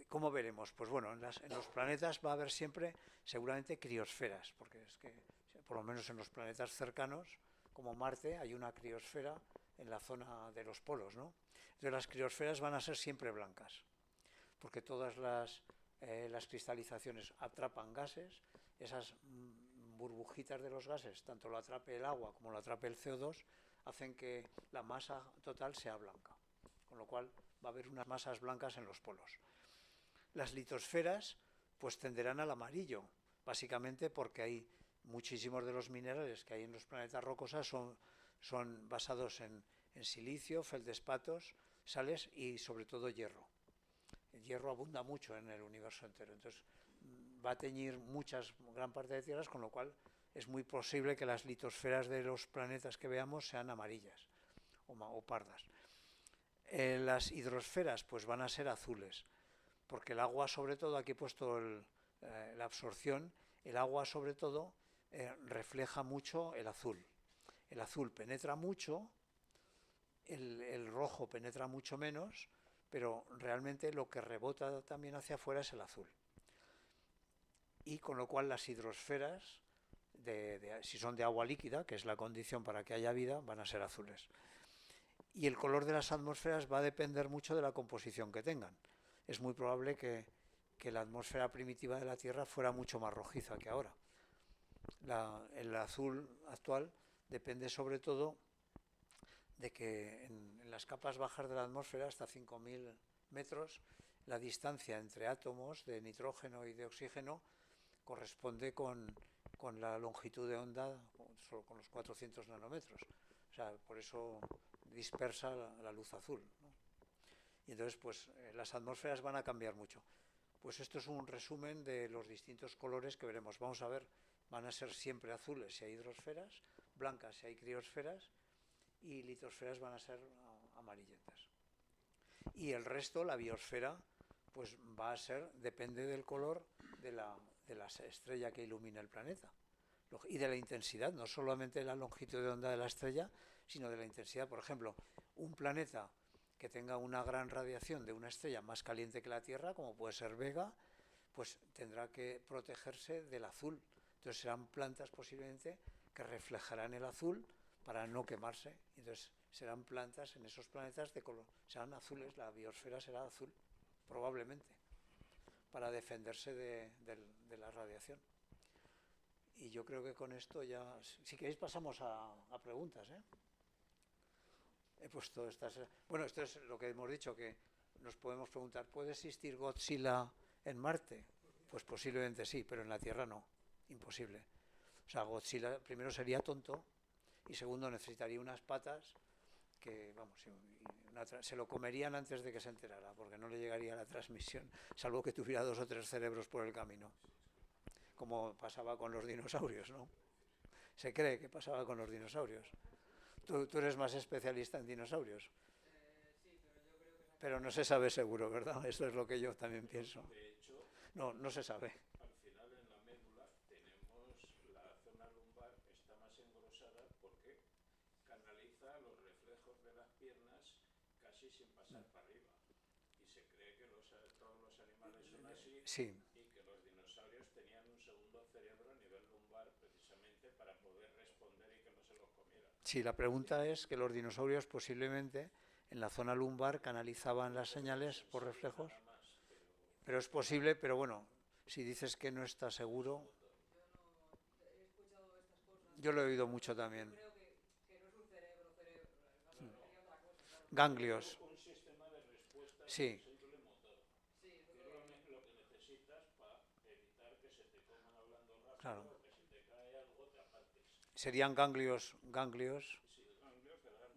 ¿Cómo veremos? Pues bueno, en los planetas va a haber siempre seguramente criosferas, porque es que por lo menos en los planetas cercanos, como Marte, hay una criosfera en la zona de los polos, ¿no? Entonces las criosferas van a ser siempre blancas, porque todas las cristalizaciones atrapan gases, esas burbujitas de los gases, tanto lo atrape el agua como lo atrape el CO2, hacen que la masa total sea blanca, con lo cual va a haber unas masas blancas en los polos. Las litosferas pues tenderán al amarillo, básicamente porque hay muchísimos de los minerales que hay en los planetas rocosos son basados en silicio, feldespatos, sales y sobre todo hierro. El hierro abunda mucho en el universo entero, entonces va a teñir gran parte de tierras, con lo cual es muy posible que las litosferas de los planetas que veamos sean amarillas o pardas. Las hidrosferas pues van a ser azules, porque el agua sobre todo, aquí he puesto la absorción, el agua sobre todo refleja mucho el azul. El azul penetra mucho, el rojo penetra mucho menos, pero realmente lo que rebota también hacia afuera es el azul. Y con lo cual las hidrosferas, si son de agua líquida, que es la condición para que haya vida, van a ser azules. Y el color de las atmósferas va a depender mucho de la composición que tengan. Es muy probable que la atmósfera primitiva de la Tierra fuera mucho más rojiza que ahora. El azul actual depende sobre todo de que en las capas bajas de la atmósfera, hasta 5.000 metros, la distancia entre átomos de nitrógeno y de oxígeno corresponde con la longitud de onda, solo con los 400 nanómetros. O sea, por eso dispersa la luz azul, ¿no? Y entonces, pues, las atmósferas van a cambiar mucho. Pues esto es un resumen de los distintos colores que veremos. Vamos a ver, van a ser siempre azules si hay hidrosferas, blancas si hay criosferas, y litosferas van a ser amarillentas. Y el resto, la biosfera, pues va a ser, depende del color de la estrella que ilumina el planeta. Y de la intensidad, no solamente de la longitud de onda de la estrella, sino de la intensidad. Por ejemplo, un planeta que tenga una gran radiación de una estrella más caliente que la Tierra, como puede ser Vega, pues tendrá que protegerse del azul. Entonces serán plantas posiblemente que reflejarán el azul para no quemarse. Entonces serán plantas en esos planetas de color, serán azules, la biosfera será azul, probablemente, para defenderse de la radiación. Y yo creo que con esto ya, si queréis pasamos a preguntas, ¿eh? He puesto estas. Bueno, esto es lo que hemos dicho, que nos podemos preguntar, ¿puede existir Godzilla en Marte? Pues posiblemente sí, pero en la Tierra no, imposible. O sea, Godzilla primero sería tonto y segundo necesitaría unas patas que, vamos, se lo comerían antes de que se enterara, porque no le llegaría la transmisión, salvo que tuviera 2 o 3 cerebros por el camino. como pasaba con los dinosaurios, ¿no? Se cree que pasaba con los dinosaurios. Tú eres más especialista en dinosaurios. Sí, pero yo creo que... Pero no se sabe seguro, ¿verdad? Eso es lo que yo también pienso. De hecho, No se sabe. al final en la médula tenemos la zona lumbar está más engrosada porque canaliza los reflejos de las piernas casi sin pasar para arriba. Y se cree que todos los animales son así Sí. y que los dinosaurios tenían un segundo cerebro a nivel lumbar precisamente para poder responder y que no se los comiera. Sí, la pregunta es que los dinosaurios posiblemente en la zona lumbar canalizaban las señales por reflejos. Pero es posible, pero bueno, si dices que no está seguro... Yo no he escuchado estas cosas. Yo lo he oído mucho también. Yo creo que no es un cerebro, sería otra cosa, claro. Ganglios. Un sistema de respuesta Sí. de síndrome motor. Sí, eso Que es lo que necesitas para evitar que se te coman hablando rápido Claro. o que si te cae algo te apartes. Serían ganglios Sí,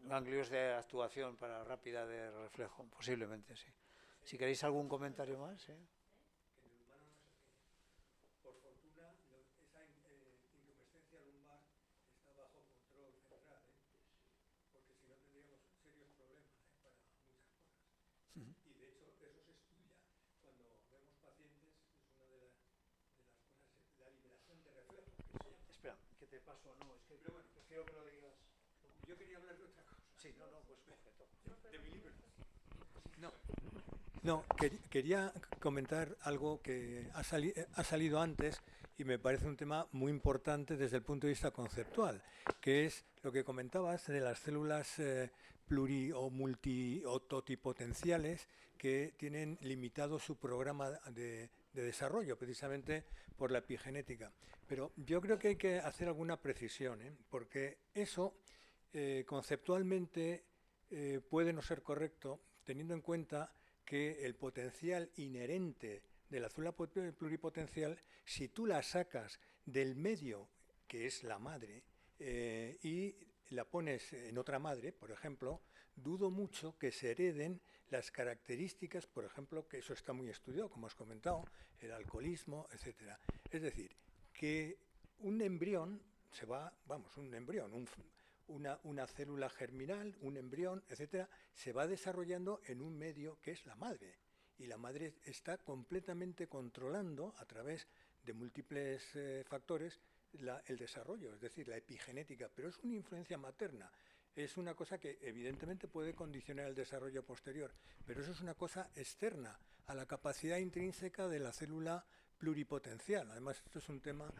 ganglios de actuación para rápida de reflejo, posiblemente, sí. Si queréis algún comentario más, ¿eh? Que en el humano no es así. Por fortuna, esa intumescencia lumbar está bajo control central, porque si no tendríamos serios problemas para muchas cosas. Y de hecho, eso se estudia. Cuando vemos pacientes, es una de las cosas, la liberación de reflejos, que se llama. Espera, que te paso, no, es que Pero bueno, prefiero que lo digas. yo quería hablar de otra cosa. Sí, no, pues coge. De mi libro. No, quería comentar algo que ha salido antes y me parece un tema muy importante desde el punto de vista conceptual, que es lo que comentabas de las células pluri o multi o totipotenciales que tienen limitado su programa de desarrollo precisamente por la epigenética. Pero yo creo que hay que hacer alguna precisión, porque eso conceptualmente puede no ser correcto teniendo en cuenta que el potencial inherente de la célula pluripotencial, si tú la sacas del medio, que es la madre, y la pones en otra madre, por ejemplo, dudo mucho que se hereden las características, por ejemplo, que eso está muy estudiado, como has comentado, el alcoholismo, etc. Es decir, que un embrión se va, un embrión, una célula germinal, un embrión, etcétera, se va desarrollando en un medio que es la madre. Y la madre está completamente controlando a través de múltiples factores el desarrollo, es decir, la epigenética, pero es una influencia materna. Es una cosa que evidentemente puede condicionar el desarrollo posterior, pero eso es una cosa externa a la capacidad intrínseca de la célula pluripotencial. Además, esto es un tema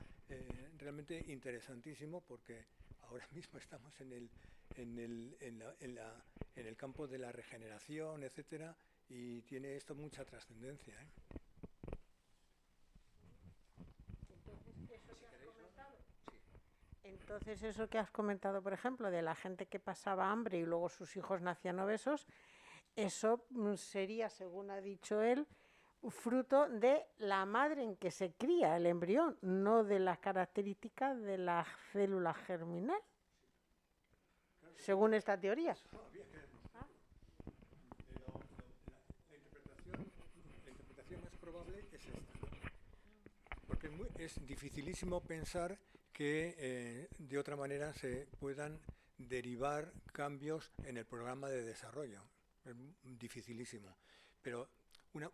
realmente interesantísimo porque ahora mismo estamos en el campo de la regeneración, etcétera, y tiene esto mucha trascendencia. Entonces, eso que has comentado, por ejemplo, de la gente que pasaba hambre y luego sus hijos nacían obesos, eso sería, según ha dicho él, fruto de la madre en que se cría el embrión, no de las características de la célula germinal, según esta teoría. La interpretación más probable es esta, porque es dificilísimo pensar que de otra manera se puedan derivar cambios en el programa de desarrollo. Es dificilísimo. Pero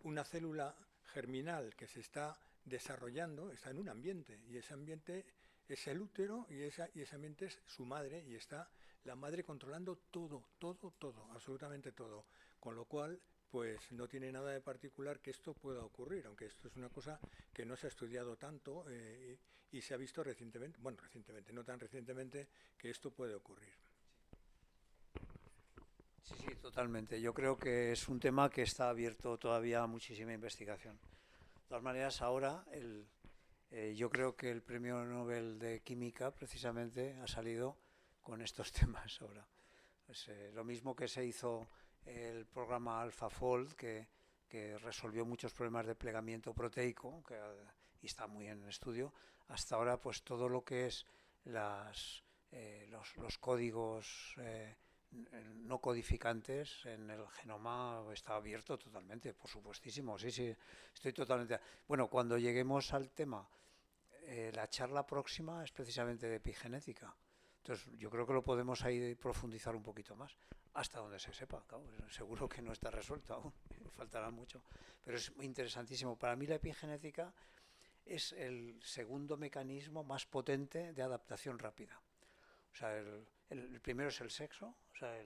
una célula germinal que se está desarrollando está en un ambiente, y ese ambiente es el útero, y ese ambiente es su madre, y está la madre controlando todo, absolutamente todo. Con lo cual, pues no tiene nada de particular que esto pueda ocurrir, aunque esto es una cosa que no se ha estudiado tanto y se ha visto recientemente, no tan recientemente, que esto puede ocurrir. Sí, totalmente. Yo creo que es un tema que está abierto todavía a muchísima investigación. De todas maneras, ahora yo creo que el premio Nobel de Química precisamente ha salido con estos temas ahora. Pues, lo mismo que se hizo el programa AlphaFold, que resolvió muchos problemas de plegamiento proteico, y está muy en estudio. Hasta ahora, pues todo lo que es los códigos no codificantes en el genoma está abierto totalmente, por supuestísimo, sí, estoy totalmente... Bueno, cuando lleguemos al tema la charla próxima es precisamente de epigenética. Entonces, yo creo que lo podemos ahí profundizar un poquito más, hasta donde se sepa. Claro, seguro que no está resuelto aún, faltará mucho. Pero es interesantísimo. Para mí la epigenética es el segundo mecanismo más potente de adaptación rápida. O sea, el primero es el sexo, o sea,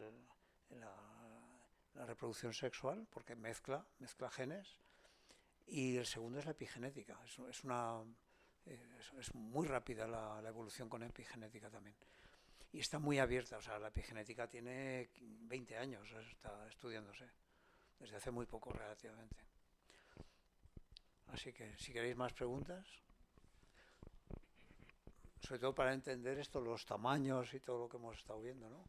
la reproducción sexual, porque mezcla genes. Y el segundo es la epigenética. Es muy rápida la evolución con epigenética también. Y está muy abierta, o sea, la epigenética tiene 20 años, está estudiándose, desde hace muy poco relativamente. Así que, si queréis más preguntas, sobre todo para entender esto, los tamaños y todo lo que hemos estado viendo, ¿no?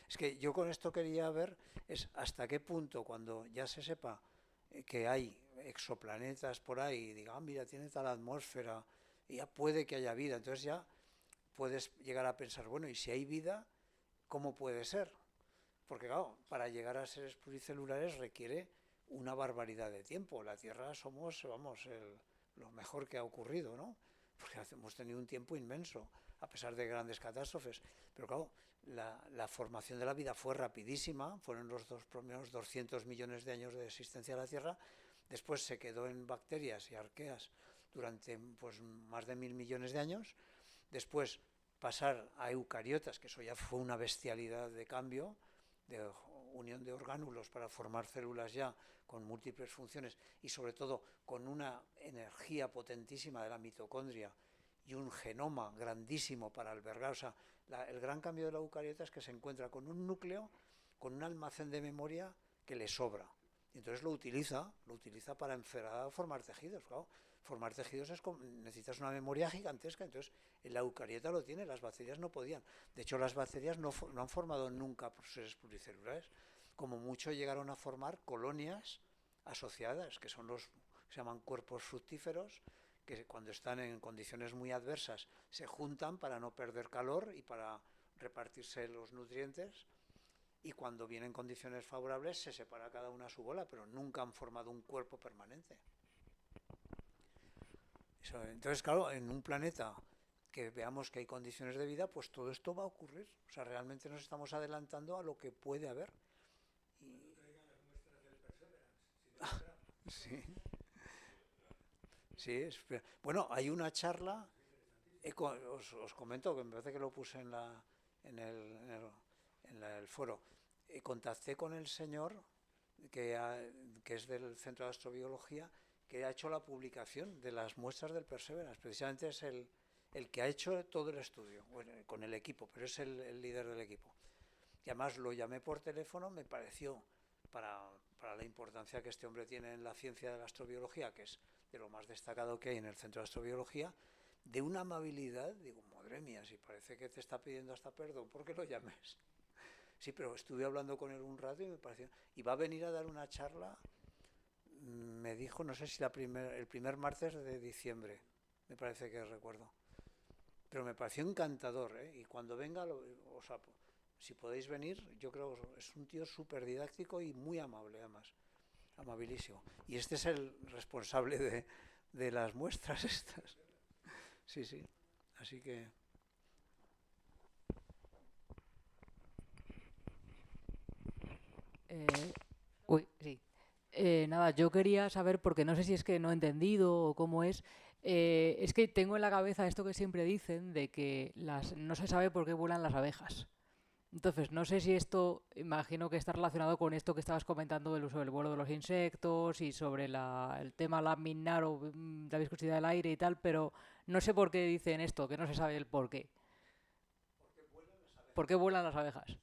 Es que yo con esto quería ver es hasta qué punto, cuando ya se sepa que hay exoplanetas por ahí, y diga, mira, tiene tal atmósfera, y ya puede que haya vida, entonces ya puedes llegar a pensar, bueno, y si hay vida, ¿cómo puede ser? Porque claro, para llegar a seres pluricelulares requiere una barbaridad de tiempo. La Tierra somos, vamos, lo mejor que ha ocurrido, ¿no? Porque hemos tenido un tiempo inmenso, a pesar de grandes catástrofes. Pero claro, la formación de la vida fue rapidísima, fueron los primeros 200 millones de años de existencia de la Tierra, después se quedó en bacterias y arqueas durante pues, más de 1.000 millones de años, después pasar a eucariotas, que eso ya fue una bestialidad de cambio, de unión de orgánulos para formar células ya con múltiples funciones y sobre todo con una energía potentísima de la mitocondria y un genoma grandísimo para albergar. O sea, el gran cambio de la eucariota es que se encuentra con un núcleo, con un almacén de memoria que le sobra. Y entonces lo utiliza para formar tejidos. Claro, formar tejidos necesitas una memoria gigantesca, entonces la eucariota lo tiene, las bacterias no podían. De hecho, las bacterias no han formado nunca seres pluricelulares. Como mucho llegaron a formar colonias asociadas, que son se llaman cuerpos fructíferos, que cuando están en condiciones muy adversas se juntan para no perder calor y para repartirse los nutrientes, y cuando vienen condiciones favorables se separa cada una a su bola, pero nunca han formado un cuerpo permanente. Entonces, claro, en un planeta que veamos que hay condiciones de vida, pues todo esto va a ocurrir. O sea, realmente nos estamos adelantando a lo que puede haber. Sí. Sí, bueno, hay una charla, os comento, que me parece que lo puse en el foro. Contacté con el señor que es del Centro de Astrobiología, que ha hecho la publicación de las muestras del Perseverance. Precisamente es el que ha hecho todo el estudio, bueno, con el equipo, pero es el líder del equipo. Y además lo llamé por teléfono, me pareció, para la importancia que este hombre tiene en la ciencia de la astrobiología, que es de lo más destacado que hay en el Centro de Astrobiología, de una amabilidad, digo, madre mía, si parece que te está pidiendo hasta perdón, ¿por qué lo llames? Sí, pero estuve hablando con él un rato y me pareció... Y va a venir a dar una charla, me dijo, no sé si el primer martes de diciembre, me parece que recuerdo. Pero me pareció encantador, ¿eh? Y cuando venga, o sea, si podéis venir, yo creo que es un tío súper didáctico y muy amable, además. Amabilísimo. Y este es el responsable de las muestras estas. Sí, sí. Así que... Sí. Nada, yo quería saber, porque no sé si es que no he entendido o cómo es que tengo en la cabeza esto que siempre dicen de que no se sabe por qué vuelan las abejas. Entonces, no sé si esto, imagino que está relacionado con esto que estabas comentando del uso del vuelo de los insectos y sobre el tema laminar o la viscosidad del aire y tal, pero no sé por qué dicen esto, que no se sabe el por qué. ¿Por qué vuelan las abejas?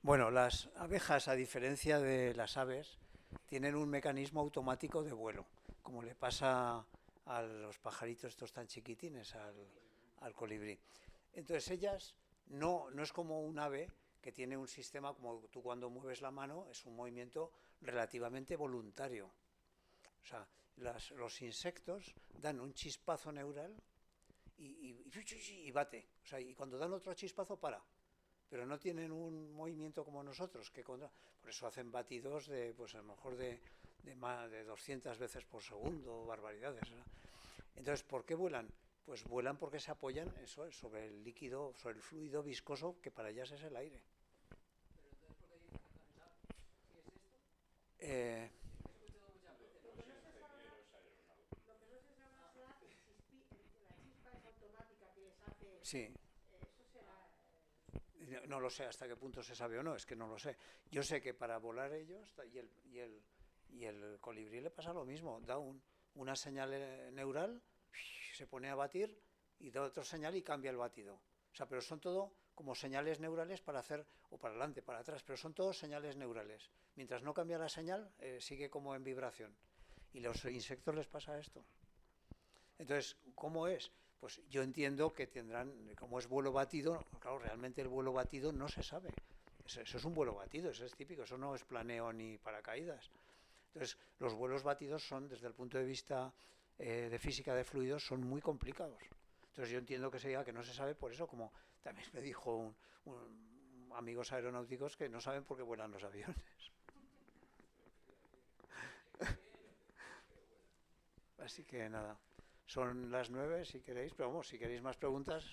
Bueno, las abejas, a diferencia de las aves, tienen un mecanismo automático de vuelo, como le pasa a los pajaritos estos tan chiquitines, al colibrí. Entonces ellas no es como un ave que tiene un sistema, como tú cuando mueves la mano, es un movimiento relativamente voluntario. O sea, los insectos dan un chispazo neural y bate. O sea, y cuando dan otro chispazo, para. pero no tienen un movimiento como nosotros, por eso hacen batidos de, pues a lo mejor de más de 200 veces por segundo, barbaridades, ¿no? Entonces, ¿por qué vuelan? Pues vuelan porque se apoyan eso, sobre el líquido, sobre el fluido viscoso, que para ellas es el aire. Eh, sí. No lo sé hasta qué punto se sabe o no, es que no lo sé. Yo sé que para volar ellos, y el colibrí le pasa lo mismo, da una señal neural, se pone a batir y da otra señal y cambia el batido. O sea, pero son todo como señales neurales para hacer, o para adelante, para atrás, pero son todos señales neurales. Mientras no cambia la señal, sigue como en vibración. Y a los insectos les pasa esto. Entonces, ¿cómo es? Pues yo entiendo que tendrán, como es vuelo batido, claro, realmente el vuelo batido no se sabe. Eso es un vuelo batido, eso es típico, eso no es planeo ni paracaídas. Entonces, los vuelos batidos son, desde el punto de vista de física de fluidos, son muy complicados. Entonces, yo entiendo que se diga que no se sabe por eso, como también me dijo amigos aeronáuticos que no saben por qué vuelan los aviones. Así que nada, son las 9 si queréis, pero vamos, si queréis más preguntas...